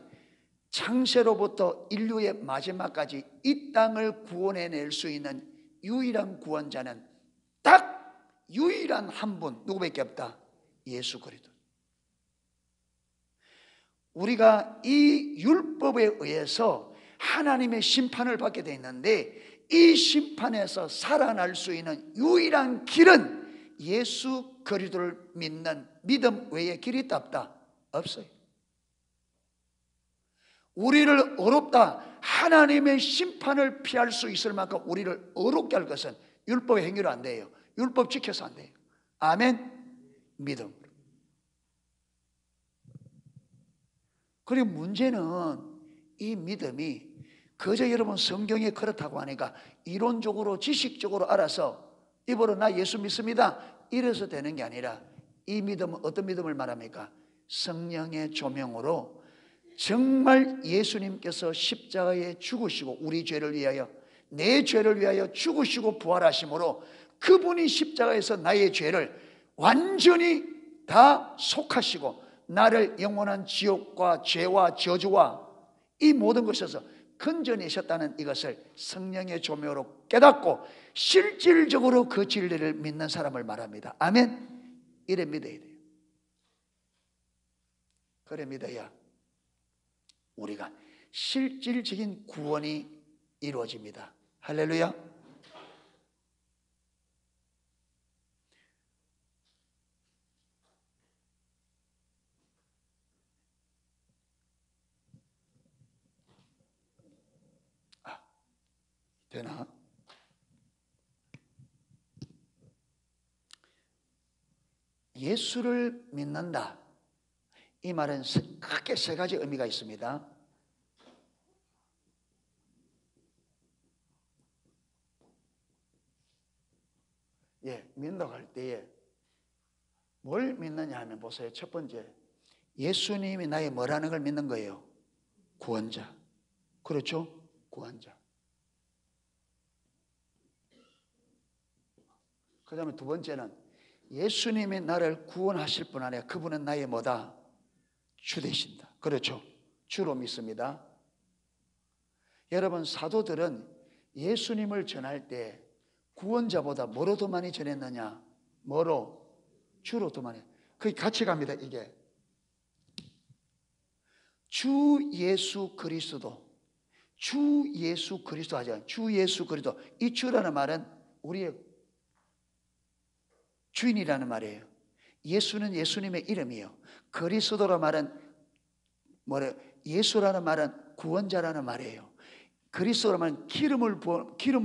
창세로부터 인류의 마지막까지 이 땅을 구원해낼 수 있는 유일한 구원자는 딱 유일한 한 분, 누구밖에 없다? 예수 그리스도. 우리가 이 율법에 의해서 하나님의 심판을 받게 되어 있는데, 이 심판에서 살아날 수 있는 유일한 길은 예수 그리스도를 믿는 믿음 외에 길이 있다 없다? 없어요. 우리를 의롭다, 하나님의 심판을 피할 수 있을 만큼 우리를 의롭게 할 것은 율법의 행위로 안 돼요. 율법 지켜서 안 돼요. 아멘. 믿음. 그리고 문제는 이 믿음이 그저 여러분 성경에 그렇다고 하니까 이론적으로 지식적으로 알아서 입으로 나 예수 믿습니다 이래서 되는 게 아니라, 이 믿음은 어떤 믿음을 말합니까? 성령의 조명으로 정말 예수님께서 십자가에 죽으시고 우리 죄를 위하여, 내 죄를 위하여 죽으시고 부활하심으로 그분이 십자가에서 나의 죄를 완전히 다 속하시고 나를 영원한 지옥과 죄와 저주와 이 모든 것에서 건져내셨다는 이것을 성령의 조명으로 깨닫고 실질적으로 그 진리를 믿는 사람을 말합니다. 아멘. 이래 믿어야 돼요. 그래 믿어야 우리가 실질적인 구원이 이루어집니다. 할렐루야. 되나? 예수를 믿는다. 이 말은 크게 세 가지 의미가 있습니다. 믿는다고 할 때에 뭘 믿느냐 하면 보세요. 첫 번째, 예수님이 나의 뭐라는 걸 믿는 거예요? 구원자. 그렇죠? 구원자. 그 다음에 두 번째는 예수님이 나를 구원하실 뿐 아니라 그분은 나의 뭐다? 주 되신다. 그렇죠? 주로 믿습니다. 여러분, 사도들은 예수님을 전할 때 구원자보다 뭐로 더 많이 전했느냐? 뭐로? 주로 더 많이. 그게 같이 갑니다. 이게 주 예수 그리스도, 주 예수 그리스도 하죠. 주 예수 그리스도. 이 주라는 말은 우리의 주인이라는 말이에요. 예수는 예수님의 이름이에요. 그리스도라는 말은 뭐래요? 예수라는 말은 구원자라는 말이에요. 그리스도라는 기름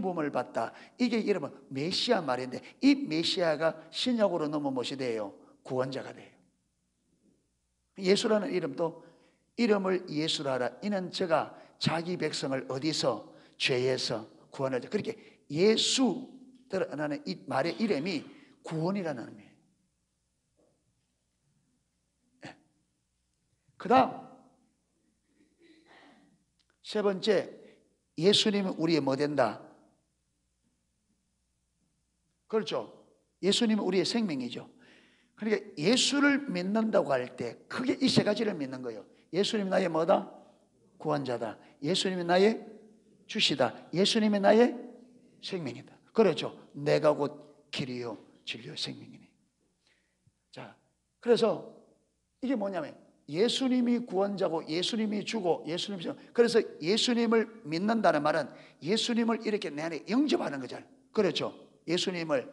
부음을 받다. 이게 이름은 메시아 말인데, 이 메시아가 신약으로 넘어 무엇이 돼요? 구원자가 돼요. 예수라는 이름도 이름을 예수라 하라. 이는 저가 자기 백성을 어디서? 죄에서 구원하자. 그렇게 예수라는 이 말의 이름이 구원이라는 의미예요. 그 다음 세 번째, 예수님은 우리의 뭐 된다? 그렇죠? 예수님은 우리의 생명이죠. 그러니까 예수를 믿는다고 할 때 크게 이 세 가지를 믿는 거예요. 예수님이 나의 뭐다? 구원자다. 예수님이 나의 주시다. 예수님이 나의 생명이다. 그렇죠? 내가 곧 길이요 진리요 생명이네. 자, 그래서 이게 뭐냐면 예수님이 구원자고 예수님이 주고 예수님이 그래서 예수님을 믿는다는 말은 예수님을 이렇게 내 안에 영접하는 거잖아요. 그렇죠? 예수님을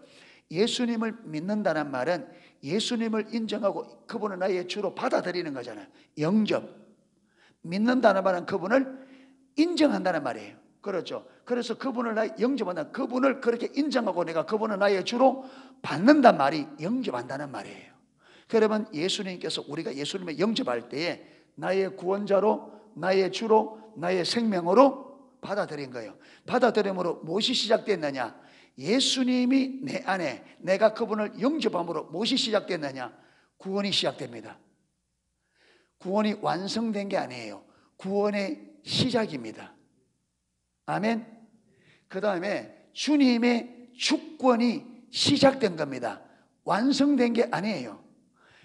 믿는다는 말은 예수님을 인정하고 그분을 나의 주로 받아들이는 거잖아요. 영접. 믿는다는 말은 그분을 인정한다는 말이에요. 그렇죠? 그래서 그분을 나의 영접한다. 그분을 그렇게 인정하고 내가 그분을 나의 주로 받는단 말이 영접한다는 말이에요. 그러면 예수님께서 우리가 예수님을 영접할 때에 나의 구원자로, 나의 주로, 나의 생명으로 받아들인 거예요. 받아들임으로 무엇이 시작됐느냐? 예수님이 내 안에, 내가 그분을 영접함으로 무엇이 시작됐느냐? 구원이 시작됩니다. 구원이 완성된 게 아니에요. 구원의 시작입니다. 아멘. 그 다음에 주님의 주권이 시작된 겁니다. 완성된 게 아니에요.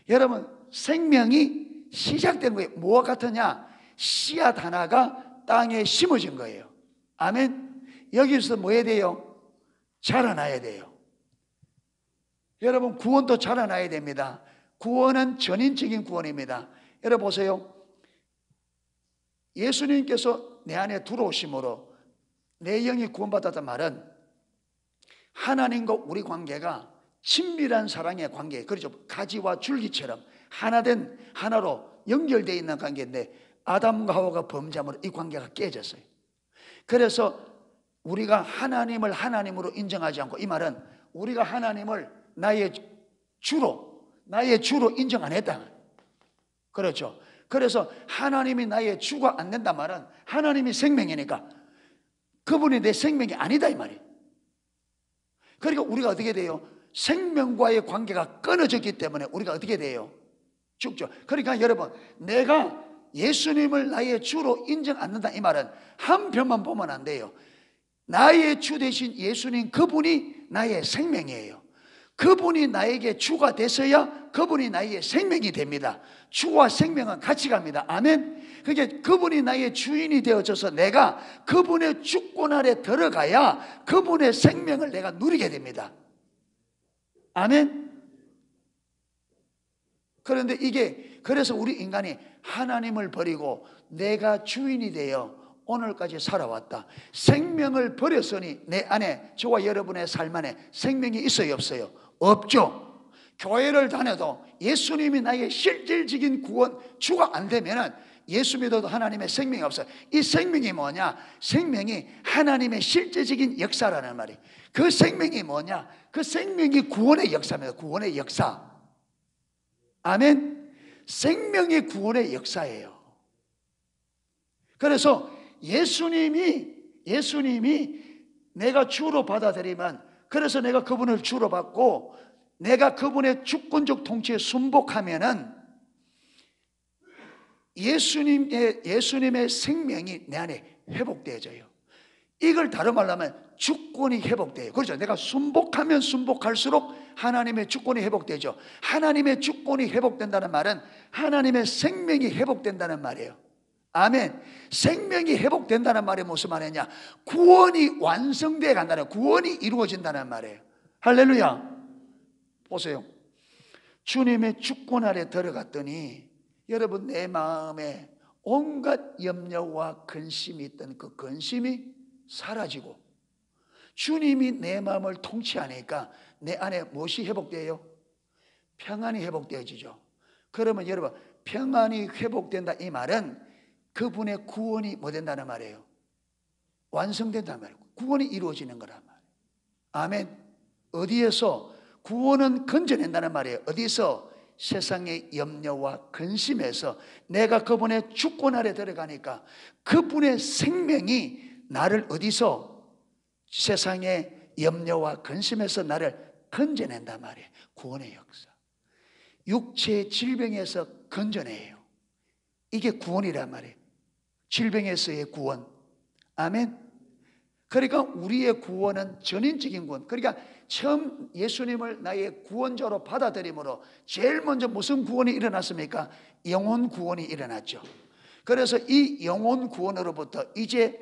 여러분, 생명이 시작된 거예요. 뭐와 같으냐? 씨앗 하나가 땅에 심어진 거예요. 아멘. 여기서 뭐 해야 돼요? 자라나야 돼요. 여러분, 구원도 자라나야 됩니다. 구원은 전인적인 구원입니다. 여러분 보세요. 예수님께서 내 안에 들어오심으로 내 영이 구원받았단 말은 하나님과 우리 관계가 친밀한 사랑의 관계, 그렇죠? 가지와 줄기처럼 하나된 하나로 연결되어 있는 관계인데 아담과 하와가 범죄함으로 이 관계가 깨졌어요. 그래서 우리가 하나님을 하나님으로 인정하지 않고, 이 말은 우리가 하나님을 나의 주로 인정 안 했다. 그렇죠? 그래서 하나님이 나의 주가 안 된단 말은 하나님이 생명이니까 그분이 내 생명이 아니다 이 말이에요. 그러니까 우리가 어떻게 돼요? 생명과의 관계가 끊어졌기 때문에 우리가 어떻게 돼요? 죽죠. 그러니까 여러분, 내가 예수님을 나의 주로 인정 안 한다 이 말은 한편만 보면 안 돼요. 나의 주 대신 예수님, 그분이 나의 생명이에요. 그분이 나에게 주가 돼서야 그분이 나에게 생명이 됩니다. 주와 생명은 같이 갑니다. 아멘. 그게 그분이 나의 주인이 되어져서 내가 그분의 주권 아래 들어가야 그분의 생명을 내가 누리게 됩니다. 아멘. 그런데 그래서 우리 인간이 하나님을 버리고 내가 주인이 되어 오늘까지 살아왔다. 생명을 버렸으니 내 안에, 저와 여러분의 삶 안에 생명이 있어요, 없어요? 없죠. 교회를 다녀도 예수님이 나의 실질적인 구원, 주가 안 되면은 예수 믿어도 하나님의 생명이 없어요. 이 생명이 뭐냐? 생명이 하나님의 실제적인 역사라는 말이에요. 그 생명이 뭐냐? 그 생명이 구원의 역사입니다. 구원의 역사. 아멘. 생명이 구원의 역사예요. 그래서 예수님이 내가 주로 받아들이면, 그래서 내가 그분을 주로 받고 내가 그분의 주권적 통치에 순복하면은 예수님의 생명이 내 안에 회복되어져요. 이걸 다른 말로 하면 주권이 회복돼요. 그렇죠? 내가 순복하면 순복할수록 하나님의 주권이 회복되죠. 하나님의 주권이 회복된다는 말은 하나님의 생명이 회복된다는 말이에요. 아멘. 생명이 회복된다는 말이 무슨 말이냐? 구원이 완성되어 간다는, 구원이 이루어진다는 말이에요. 할렐루야. 보세요. 주님의 주권 아래 들어갔더니 여러분, 내 마음에 온갖 염려와 근심이 있던 그 근심이 사라지고 주님이 내 마음을 통치하니까 내 안에 무엇이 회복돼요? 평안이 회복되어지죠. 그러면 여러분, 평안이 회복된다 이 말은 그분의 구원이 뭐 된다는 말이에요? 완성된다는 말이에요. 구원이 이루어지는 거란 말이에요. 아멘. 어디에서? 구원은 건져낸다는 말이에요. 어디서? 세상의 염려와 근심에서 내가 그분의 주권 아래 들어가니까 그분의 생명이 나를 어디서? 세상의 염려와 근심에서 나를 건져낸단 말이에요. 구원의 역사. 육체의 질병에서 건져내요. 이게 구원이란 말이에요. 질병에서의 구원. 아멘. 그러니까 우리의 구원은 전인적인 구원. 그러니까 처음 예수님을 나의 구원자로 받아들임으로 제일 먼저 무슨 구원이 일어났습니까? 영혼 구원이 일어났죠. 그래서 이 영혼 구원으로부터 이제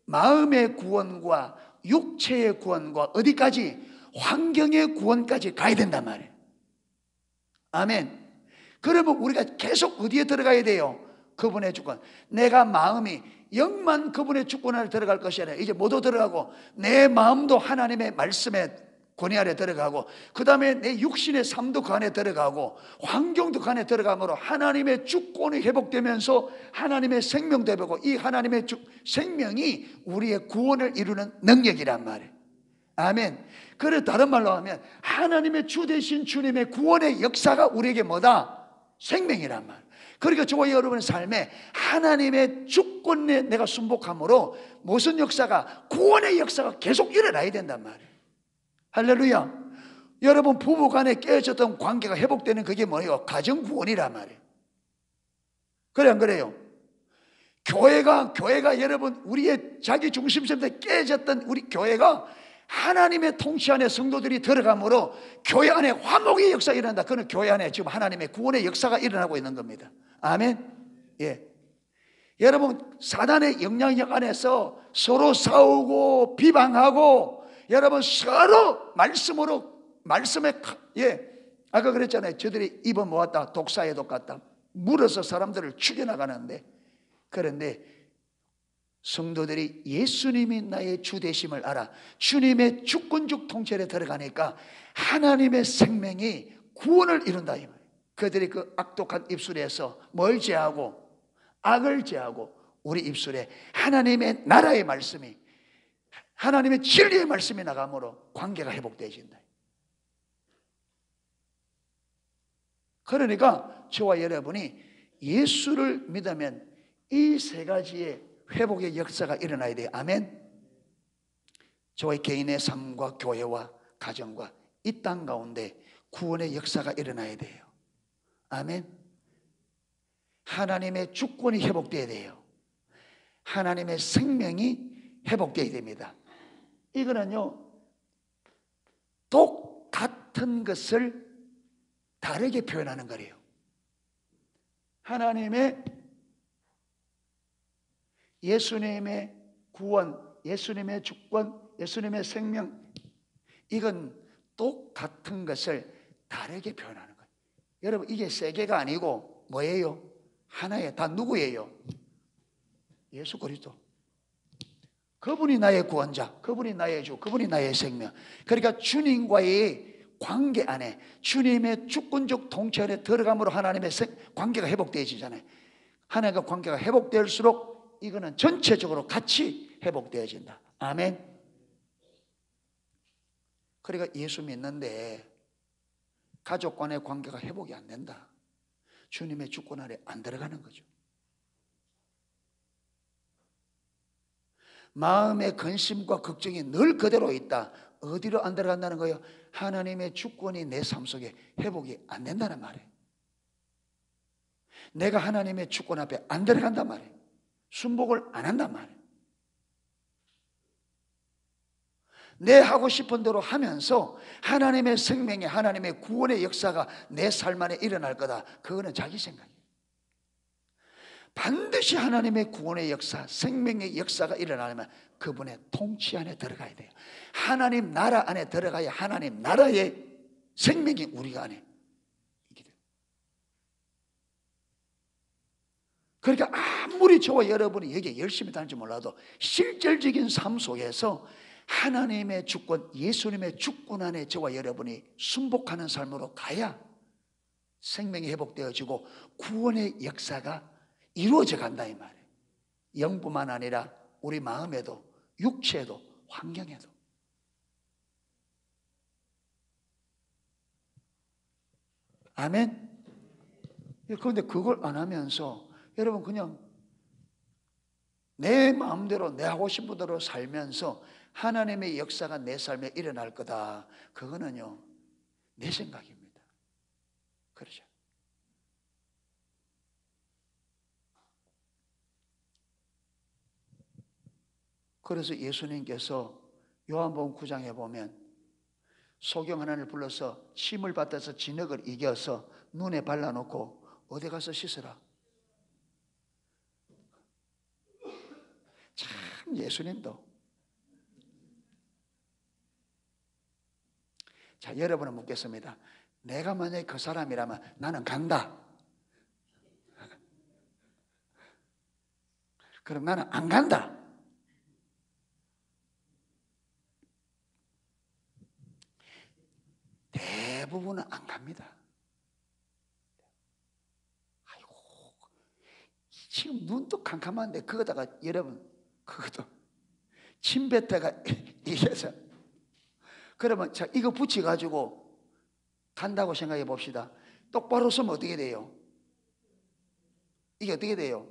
마음의 구원과 육체의 구원과 어디까지? 환경의 구원까지 가야 된단 말이에요. 아멘. 그러면 우리가 계속 어디에 들어가야 돼요? 그분의 주권. 내가 마음이 영만 그분의 주권 아래 들어갈 것이 아니라 이제 모두 들어가고 내 마음도 하나님의 말씀에 권위 아래 들어가고 그 다음에 내 육신의 삶도 그 안에 들어가고 환경도 그 안에 들어가므로 하나님의 주권이 회복되면서 하나님의 생명도 회복되고 이 하나님의 생명이 우리의 구원을 이루는 능력이란 말이에요. 아멘. 그래 다른 말로 하면 하나님의 주 되신 주님의 구원의 역사가 우리에게 뭐다? 생명이란 말. 그러니까 저와 여러분의 삶에 하나님의 주권에 내가 순복함으로 무슨 역사가? 구원의 역사가 계속 일어나야 된단 말이에요. 할렐루야. 여러분 부부간에 깨어졌던 관계가 회복되는 그게 뭐예요? 가정구원이란 말이에요. 그래 안 그래요? 교회가 여러분 우리의 자기 중심성에 깨졌던 우리 교회가 하나님의 통치 안에 성도들이 들어가므로 교회 안에 화목의 역사가 일어난다. 그건 교회 안에 지금 하나님의 구원의 역사가 일어나고 있는 겁니다. 아멘. 예. 여러분 사단의 영향력 안에서 서로 싸우고 비방하고 여러분 서로 말씀에 아까 그랬잖아요. 저들이 입어 모았다 독사의 독 같다 물어서 사람들을 죽여나가는데, 그런데 성도들이 예수님이 나의 주 되심을 알아 주님의 주권적 통치에 들어가니까 하나님의 생명이 구원을 이룬다 이 말이에요. 그들이 그 악독한 입술에서 뭘 제하고? 악을 제하고 우리 입술에 하나님의 나라의 말씀이, 하나님의 진리의 말씀이 나가므로 관계가 회복되어진다. 그러니까 저와 여러분이 예수를 믿으면 이 세 가지의 회복의 역사가 일어나야 돼요. 아멘. 저와 개인의 삶과 교회와 가정과 이 땅 가운데 구원의 역사가 일어나야 돼요. 아멘. 하나님의 주권이 회복되어야 돼요. 하나님의 생명이 회복되어야 됩니다. 이거는요 똑같은 같은 것을 다르게 표현하는 거래요. 하나님의 예수님의 구원, 예수님의 주권, 예수님의 생명, 이건 똑같은 것을 다르게 표현하는 거예요. 여러분, 이게 세 개가 아니고 뭐예요? 하나예요. 다 누구예요? 예수 그리스도. 그분이 나의 구원자, 그분이 나의 주, 그분이 나의 생명. 그러니까 주님과의 관계 안에, 주님의 주권적 통치 안에 들어감으로 하나님의 관계가 회복되어지잖아요. 하나님과 관계가 회복될수록 이거는 전체적으로 같이 회복되어진다. 아멘. 그러니까 예수 믿는데 가족 간의 관계가 회복이 안 된다. 주님의 주권 아래 안 들어가는 거죠. 마음의 근심과 걱정이 늘 그대로 있다. 어디로 안 들어간다는 거예요? 하나님의 주권이 내 삶 속에 회복이 안 된다는 말이에요. 내가 하나님의 주권 앞에 안 들어간단 말이에요. 순복을 안 한단 말이에요. 내 하고 싶은 대로 하면서 하나님의 생명에, 하나님의 구원의 역사가 내 삶 안에 일어날 거다. 그거는 자기 생각이에요. 반드시 하나님의 구원의 역사, 생명의 역사가 일어나려면 그분의 통치 안에 들어가야 돼요. 하나님 나라 안에 들어가야 하나님 나라의 생명이 우리가 안에 있게 돼요. 그러니까 아무리 저와 여러분이 여기에 열심히 다닐지 몰라도 실질적인 삶 속에서 하나님의 주권, 예수님의 주권 안에 저와 여러분이 순복하는 삶으로 가야 생명이 회복되어지고 구원의 역사가 이루어져 간다 이 말이에요. 영뿐만 아니라 우리 마음에도, 육체에도, 환경에도. 아멘. 그런데 그걸 안 하면서 여러분 그냥 내 마음대로 내 하고 싶은 대로 살면서 하나님의 역사가 내 삶에 일어날 거다. 그거는요 내 생각입니다. 그렇죠. 그래서 예수님께서 요한복음 9장에 보면 소경 하나를 불러서 침을 받아서 진흙을 이겨서 눈에 발라놓고 어디 가서 씻으라. 참 예수님도. 자, 여러분은 묻겠습니다. 내가 만약에 그 사람이라면 나는 간다. 그럼 나는 안 간다. 대부분은 안 갑니다. 아이고, 지금 눈도 캄캄한데 그거다가 여러분 그것도 침뱉다가 이래서 그러면 자 이거 붙여가지고 간다고 생각해 봅시다. 똑바로 서면 어떻게 돼요? 이게 어떻게 돼요?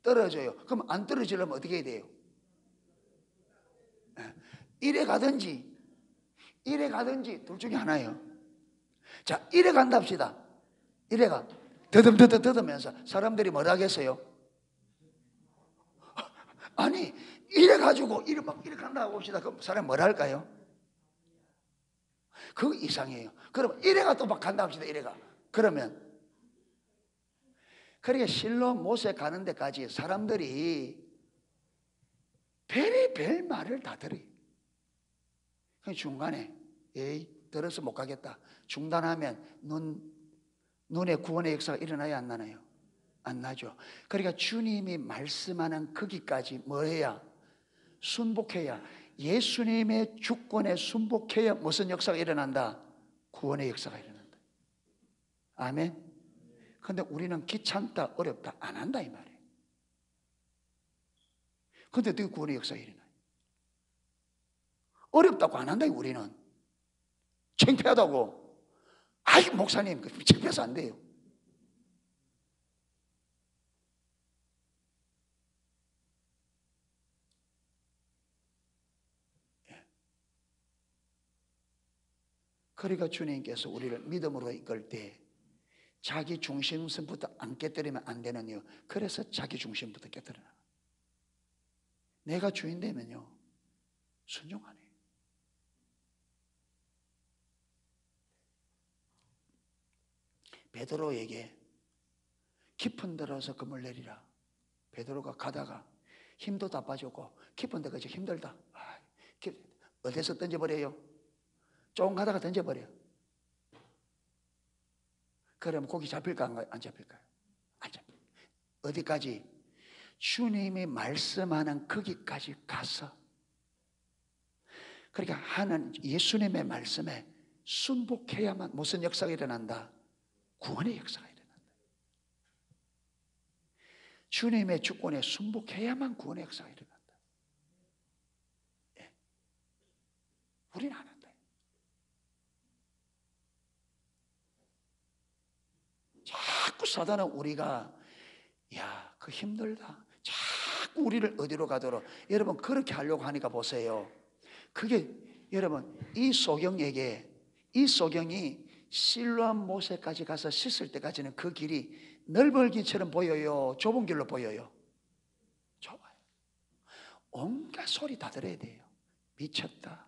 떨어져요. 그럼 안 떨어지려면 어떻게 해야 돼요? 이래 가든지 둘 중에 하나예요. 자, 이래 간답시다. 이래가 더듬면서 사람들이 뭐라 하겠어요? 아니 이래 가지고 이래 막 이래 간다고 봅시다. 그럼 사람 뭐라 할까요? 그거 이상해요. 그럼 이래가 또 막 간다 합시다. 이래가 그러면 그러니까 실로 못에 가는 데까지 사람들이 별의별 말을 다 들어요. 중간에 에이 들어서 못 가겠다. 중단하면 눈에 구원의 역사가 일어나야 안 나나요? 안 나죠. 그러니까 주님이 말씀하는 거기까지 뭐 해야? 순복해야. 예수님의 주권에 순복해야 무슨 역사가 일어난다? 구원의 역사가 일어난다. 아멘. 근데 우리는 귀찮다, 어렵다, 안 한다 이 말이에요. 근데 어떻게 구원의 역사가 일어나요? 어렵다고 안 한다 우리는. 창피하다고. 아이 목사님 창피해서 안 돼요. 그러니까 주님께서 우리를 믿음으로 이끌 때 자기 중심부터 안 깨뜨리면 안 되는 이유. 그래서 자기 중심부터 깨뜨려요. 내가 주인 되면요 순종하네. 베드로에게 깊은 데로서 그물 내리라. 베드로가 가다가 힘도 다 빠졌고 깊은 데가 힘들다. 어디서 던져버려요? 조금 가다가 던져버려요. 그러면 고기 잡힐까 안 잡힐까요? 안 잡힐까요? 어디까지? 주님이 말씀하는 거기까지 가서, 그러니까 하나님 예수님의 말씀에 순복해야만 무슨 역사가 일어난다? 구원의 역사가 일어난다. 주님의 주권에 순복해야만 구원의 역사가 일어난다. 예. 우리는 안 한다. 자꾸 사단은 우리가 야, 그 힘들다. 자꾸 우리를 어디로 가도록, 여러분 그렇게 하려고 하니까 보세요. 그게 여러분 이 소경이 실로암 모세까지 가서 씻을 때까지는 그 길이 넓은 길처럼 보여요? 좁은 길로 보여요? 좁아요. 온갖 소리 다 들어야 돼요. 미쳤다.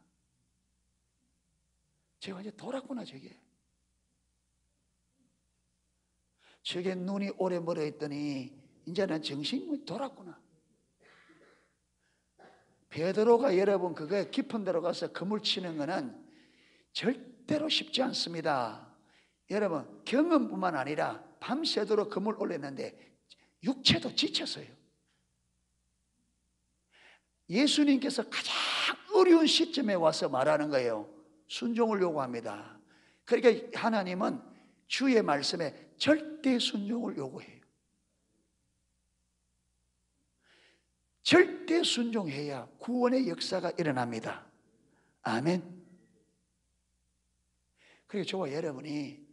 제가 완전 돌았구나. 저게 눈이 오래 멀어 있더니 이제는 정신이 돌았구나. 베드로가 여러분 그게 깊은 데로 가서 그물 치는 거는 절대로 쉽지 않습니다. 여러분 경험뿐만 아니라 밤새도록 그물 올렸는데 육체도 지쳤어요. 예수님께서 가장 어려운 시점에 와서 말하는 거예요. 순종을 요구합니다. 그러니까 하나님은 주의 말씀에 절대 순종을 요구해요. 절대 순종해야 구원의 역사가 일어납니다. 아멘. 그리고 저와 여러분이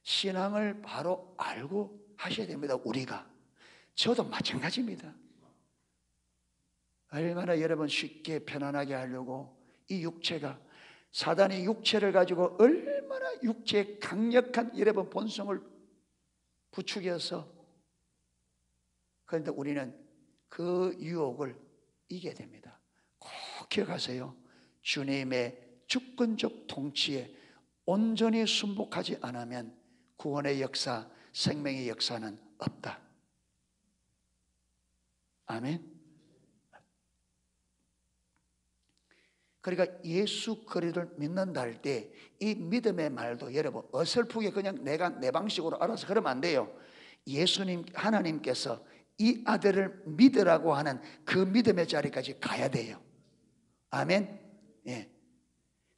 신앙을 바로 알고 하셔야 됩니다. 우리가. 저도 마찬가지입니다. 얼마나 여러분 쉽게 편안하게 하려고 이 육체가, 사단이 육체를 가지고 얼마나 육체의 강력한 여러분 본성을 부추겨서, 그런데 우리는 그 유혹을 이겨야 됩니다. 꼭 기억하세요. 주님의 주권적 통치에 온전히 순복하지 않으면 구원의 역사, 생명의 역사는 없다. 아멘. 그러니까 예수 그리스도를 믿는다 할 때 이 믿음의 말도 여러분 어설프게 그냥 내가 내 방식으로 알아서 그러면 안 돼요. 예수님, 하나님께서 이 아들을 믿으라고 하는 그 믿음의 자리까지 가야 돼요. 아멘. 예.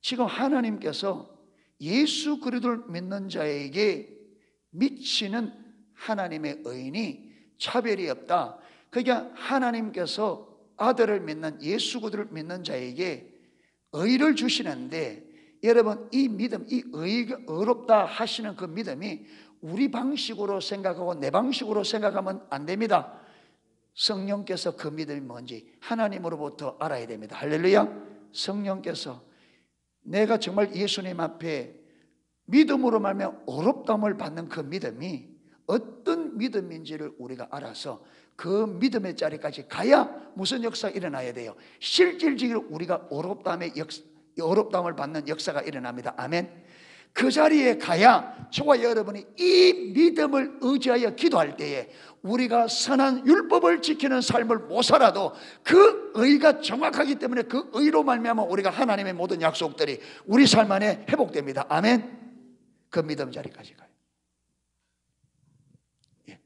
지금 하나님께서 예수 그리스도를 믿는 자에게 미치는 하나님의 의인이 차별이 없다. 그러니까 하나님께서 아들을 믿는, 예수 그리스도를 믿는 자에게 의를 주시는데, 여러분 이 믿음, 이 의롭다 하시는 그 믿음이 우리 방식으로 생각하고 내 방식으로 생각하면 안 됩니다. 성령께서 그 믿음이 뭔지 하나님으로부터 알아야 됩니다. 할렐루야. 성령께서 내가 정말 예수님 앞에 믿음으로 말하면 어렵다함을 받는 그 믿음이 어떤 믿음인지를 우리가 알아서 그 믿음의 자리까지 가야 무슨 역사가 일어나야 돼요? 실질적으로 우리가 어렵다함을 받는 역사가 일어납니다. 아멘. 그 자리에 가야 저와 여러분이 이 믿음을 의지하여 기도할 때에 우리가 선한 율법을 지키는 삶을 못 살아도 그 의가 정확하기 때문에 그 의로 말미암아 우리가 하나님의 모든 약속들이 우리 삶 안에 회복됩니다. 아멘. 그 믿음 자리까지 가요. 예.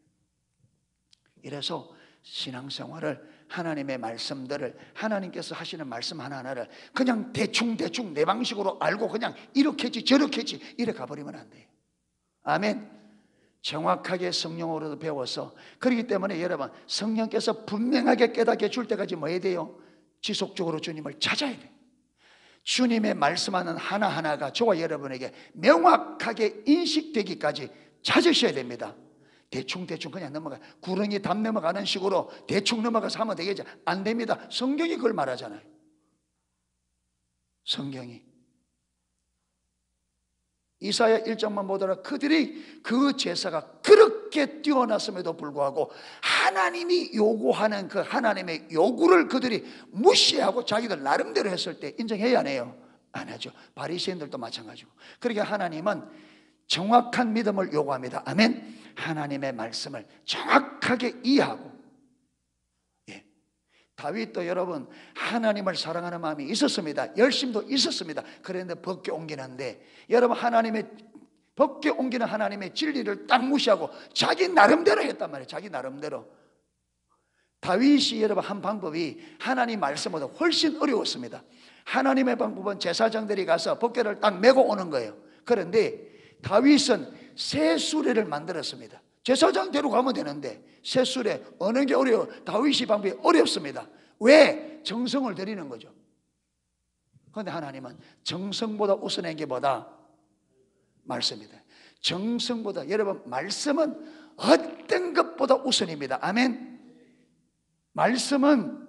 이래서 신앙생활을, 하나님의 말씀들을, 하나님께서 하시는 말씀 하나하나를 그냥 대충 내 방식으로 알고 그냥 이렇게 했지 저렇게 했지 이래 가버리면 안 돼요. 아멘. 정확하게 성령으로도 배워서, 그렇기 때문에 여러분 성령께서 분명하게 깨닫게 줄 때까지 뭐 해야 돼요? 지속적으로 주님을 찾아야 돼요. 주님의 말씀하는 하나하나가 저와 여러분에게 명확하게 인식되기까지 찾으셔야 됩니다. 대충 그냥 넘어가, 구렁이 담 넘어가는 식으로 대충 넘어가서 하면 되겠죠? 안 됩니다. 성경이 그걸 말하잖아요. 성경이 이사야 1장만 보더라 그들이 그 제사가 그렇게 뛰어났음에도 불구하고 하나님이 요구하는 그 하나님의 요구를 그들이 무시하고 자기들 나름대로 했을 때 인정해야 안 해요? 안 하죠. 바리새인들도 마찬가지고. 그러니까 하나님은 정확한 믿음을 요구합니다. 아멘. 하나님의 말씀을 정확하게 이해하고. 예. 다윗도 여러분 하나님을 사랑하는 마음이 있었습니다. 열심도 있었습니다. 그런데 벗겨 옮기는데, 여러분 하나님의 벗겨 옮기는 하나님의 진리를 딱 무시하고 자기 나름대로 했단 말이에요. 자기 나름대로. 다윗이 여러분 한 방법이 하나님 말씀보다 훨씬 어려웠습니다. 하나님의 방법은 제사장들이 가서 벗개를 딱 메고 오는 거예요. 그런데 다윗은 새 수레를 만들었습니다. 제사장대로 가면 되는데 새 수레, 어느 게 어려워? 다윗이 방법이 어렵습니다. 왜? 정성을 들이는 거죠. 그런데 하나님은 정성보다 우선한 게 뭐다? 말씀이다. 정성보다, 여러분 말씀은 어떤 것보다 우선입니다. 아멘. 말씀은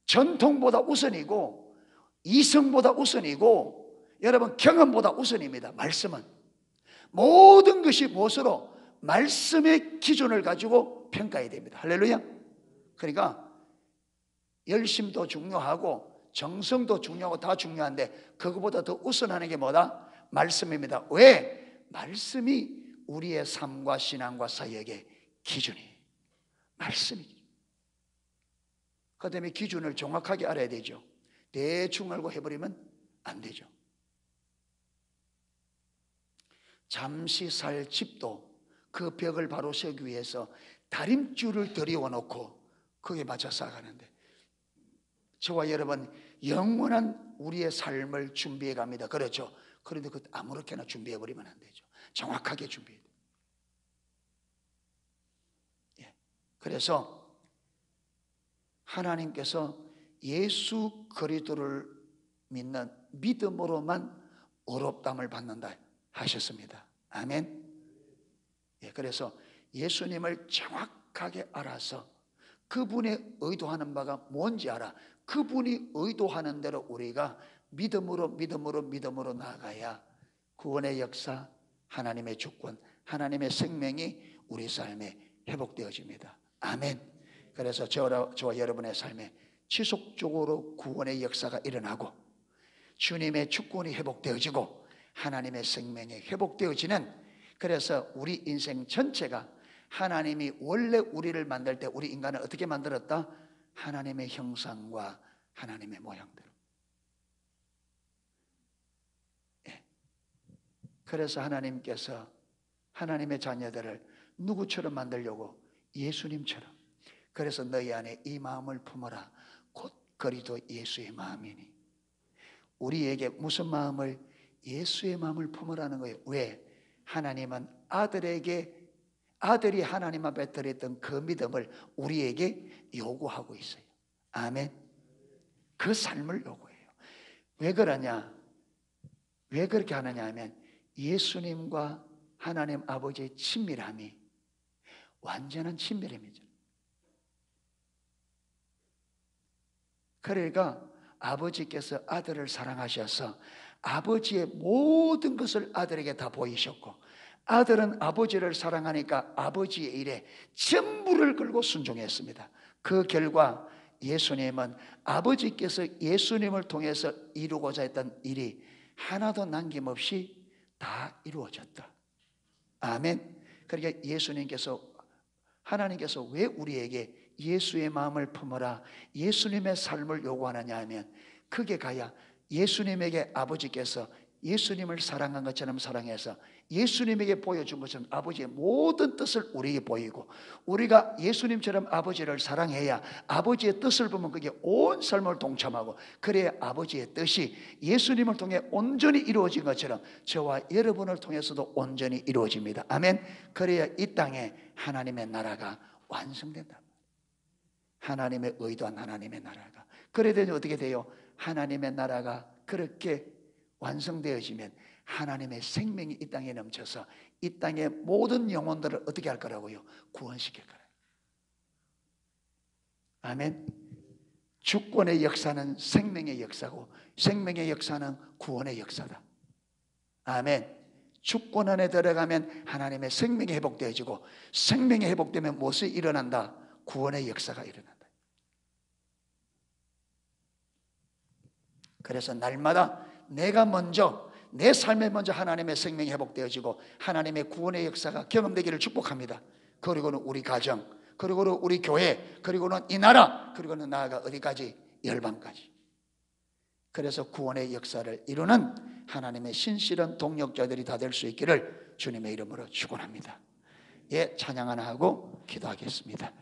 전통보다 우선이고 이성보다 우선이고 여러분 경험보다 우선입니다. 말씀은 모든 것이 무엇으로? 말씀의 기준을 가지고 평가해야 됩니다. 할렐루야. 그러니까 열심도 중요하고 정성도 중요하고 다 중요한데 그거보다 더 우선하는 게 뭐다? 말씀입니다. 왜? 말씀이 우리의 삶과 신앙과 사역의 기준이에요. 말씀이. 그 다음에 기준을 정확하게 알아야 되죠. 대충 알고 해버리면 안 되죠. 잠시 살 집도 그 벽을 바로 세우기 위해서 다림줄을 들여놓고 거기에 맞춰 쌓아가는데, 저와 여러분 영원한 우리의 삶을 준비해 갑니다. 그렇죠? 그런데 그 아무렇게나 준비해 버리면 안 되죠. 정확하게 준비해야 돼요. 예. 그래서 하나님께서 예수 그리스도를 믿는 믿음으로만 의롭다함을 받는다 하셨습니다. 아멘. 예, 그래서 예수님을 정확하게 알아서 그분의 의도하는 바가 뭔지 알아. 그분이 의도하는 대로 우리가 믿음으로 나아가야 구원의 역사, 하나님의 주권, 하나님의 생명이 우리 삶에 회복되어집니다. 아멘. 그래서 저와 여러분의 삶에 지속적으로 구원의 역사가 일어나고 주님의 주권이 회복되어지고 하나님의 생명이 회복되어지는, 그래서 우리 인생 전체가 하나님이 원래 우리를 만들 때 우리 인간을 어떻게 만들었다? 하나님의 형상과 하나님의 모양대로. 예. 그래서 하나님께서 하나님의 자녀들을 누구처럼 만들려고? 예수님처럼. 그래서 너희 안에 이 마음을 품어라. 곧 그리스도 예수의 마음이니. 우리에게 무슨 마음을? 예수의 마음을 품으라는 거예요. 왜? 하나님은 아들이 하나님 앞에 드렸던 그 믿음을 우리에게 요구하고 있어요. 아멘. 그 삶을 요구해요. 왜 그러냐? 왜 그렇게 하느냐 하면 예수님과 하나님 아버지의 친밀함이 완전한 친밀함이죠. 그러니까 아버지께서 아들을 사랑하셔서 아버지의 모든 것을 아들에게 다 보이셨고, 아들은 아버지를 사랑하니까 아버지의 일에 전부를 걸고 순종했습니다. 그 결과 예수님은 아버지께서 예수님을 통해서 이루고자 했던 일이 하나도 남김없이 다 이루어졌다. 아멘. 그러니까 하나님께서 왜 우리에게 예수의 마음을 품어라, 예수님의 삶을 요구하느냐 하면, 그게 가야 예수님에게 아버지께서 예수님을 사랑한 것처럼 사랑해서 예수님에게 보여준 것처럼 아버지의 모든 뜻을 우리에게 보이고, 우리가 예수님처럼 아버지를 사랑해야 아버지의 뜻을 보면 그게 온 삶을 동참하고, 그래야 아버지의 뜻이 예수님을 통해 온전히 이루어진 것처럼 저와 여러분을 통해서도 온전히 이루어집니다. 아멘. 그래야 이 땅에 하나님의 나라가 완성된다. 하나님의 의도한 하나님의 나라가. 그래야 되면 어떻게 돼요? 하나님의 나라가 그렇게 완성되어지면 하나님의 생명이 이 땅에 넘쳐서 이 땅의 모든 영혼들을 어떻게 할 거라고요? 구원시킬 거라고요. 아멘. 주권의 역사는 생명의 역사고 생명의 역사는 구원의 역사다. 아멘. 주권 안에 들어가면 하나님의 생명이 회복되어지고, 생명이 회복되면 무엇이 일어난다? 구원의 역사가 일어난다. 그래서 날마다 내가 먼저 내 삶에 먼저 하나님의 생명이 회복되어지고 하나님의 구원의 역사가 경험되기를 축복합니다. 그리고는 우리 가정, 그리고는 우리 교회, 그리고는 이 나라, 그리고는 나아가 어디까지? 열방까지. 그래서 구원의 역사를 이루는 하나님의 신실한 동력자들이 다 될 수 있기를 주님의 이름으로 축원합니다. 예, 찬양 하나 하고 기도하겠습니다.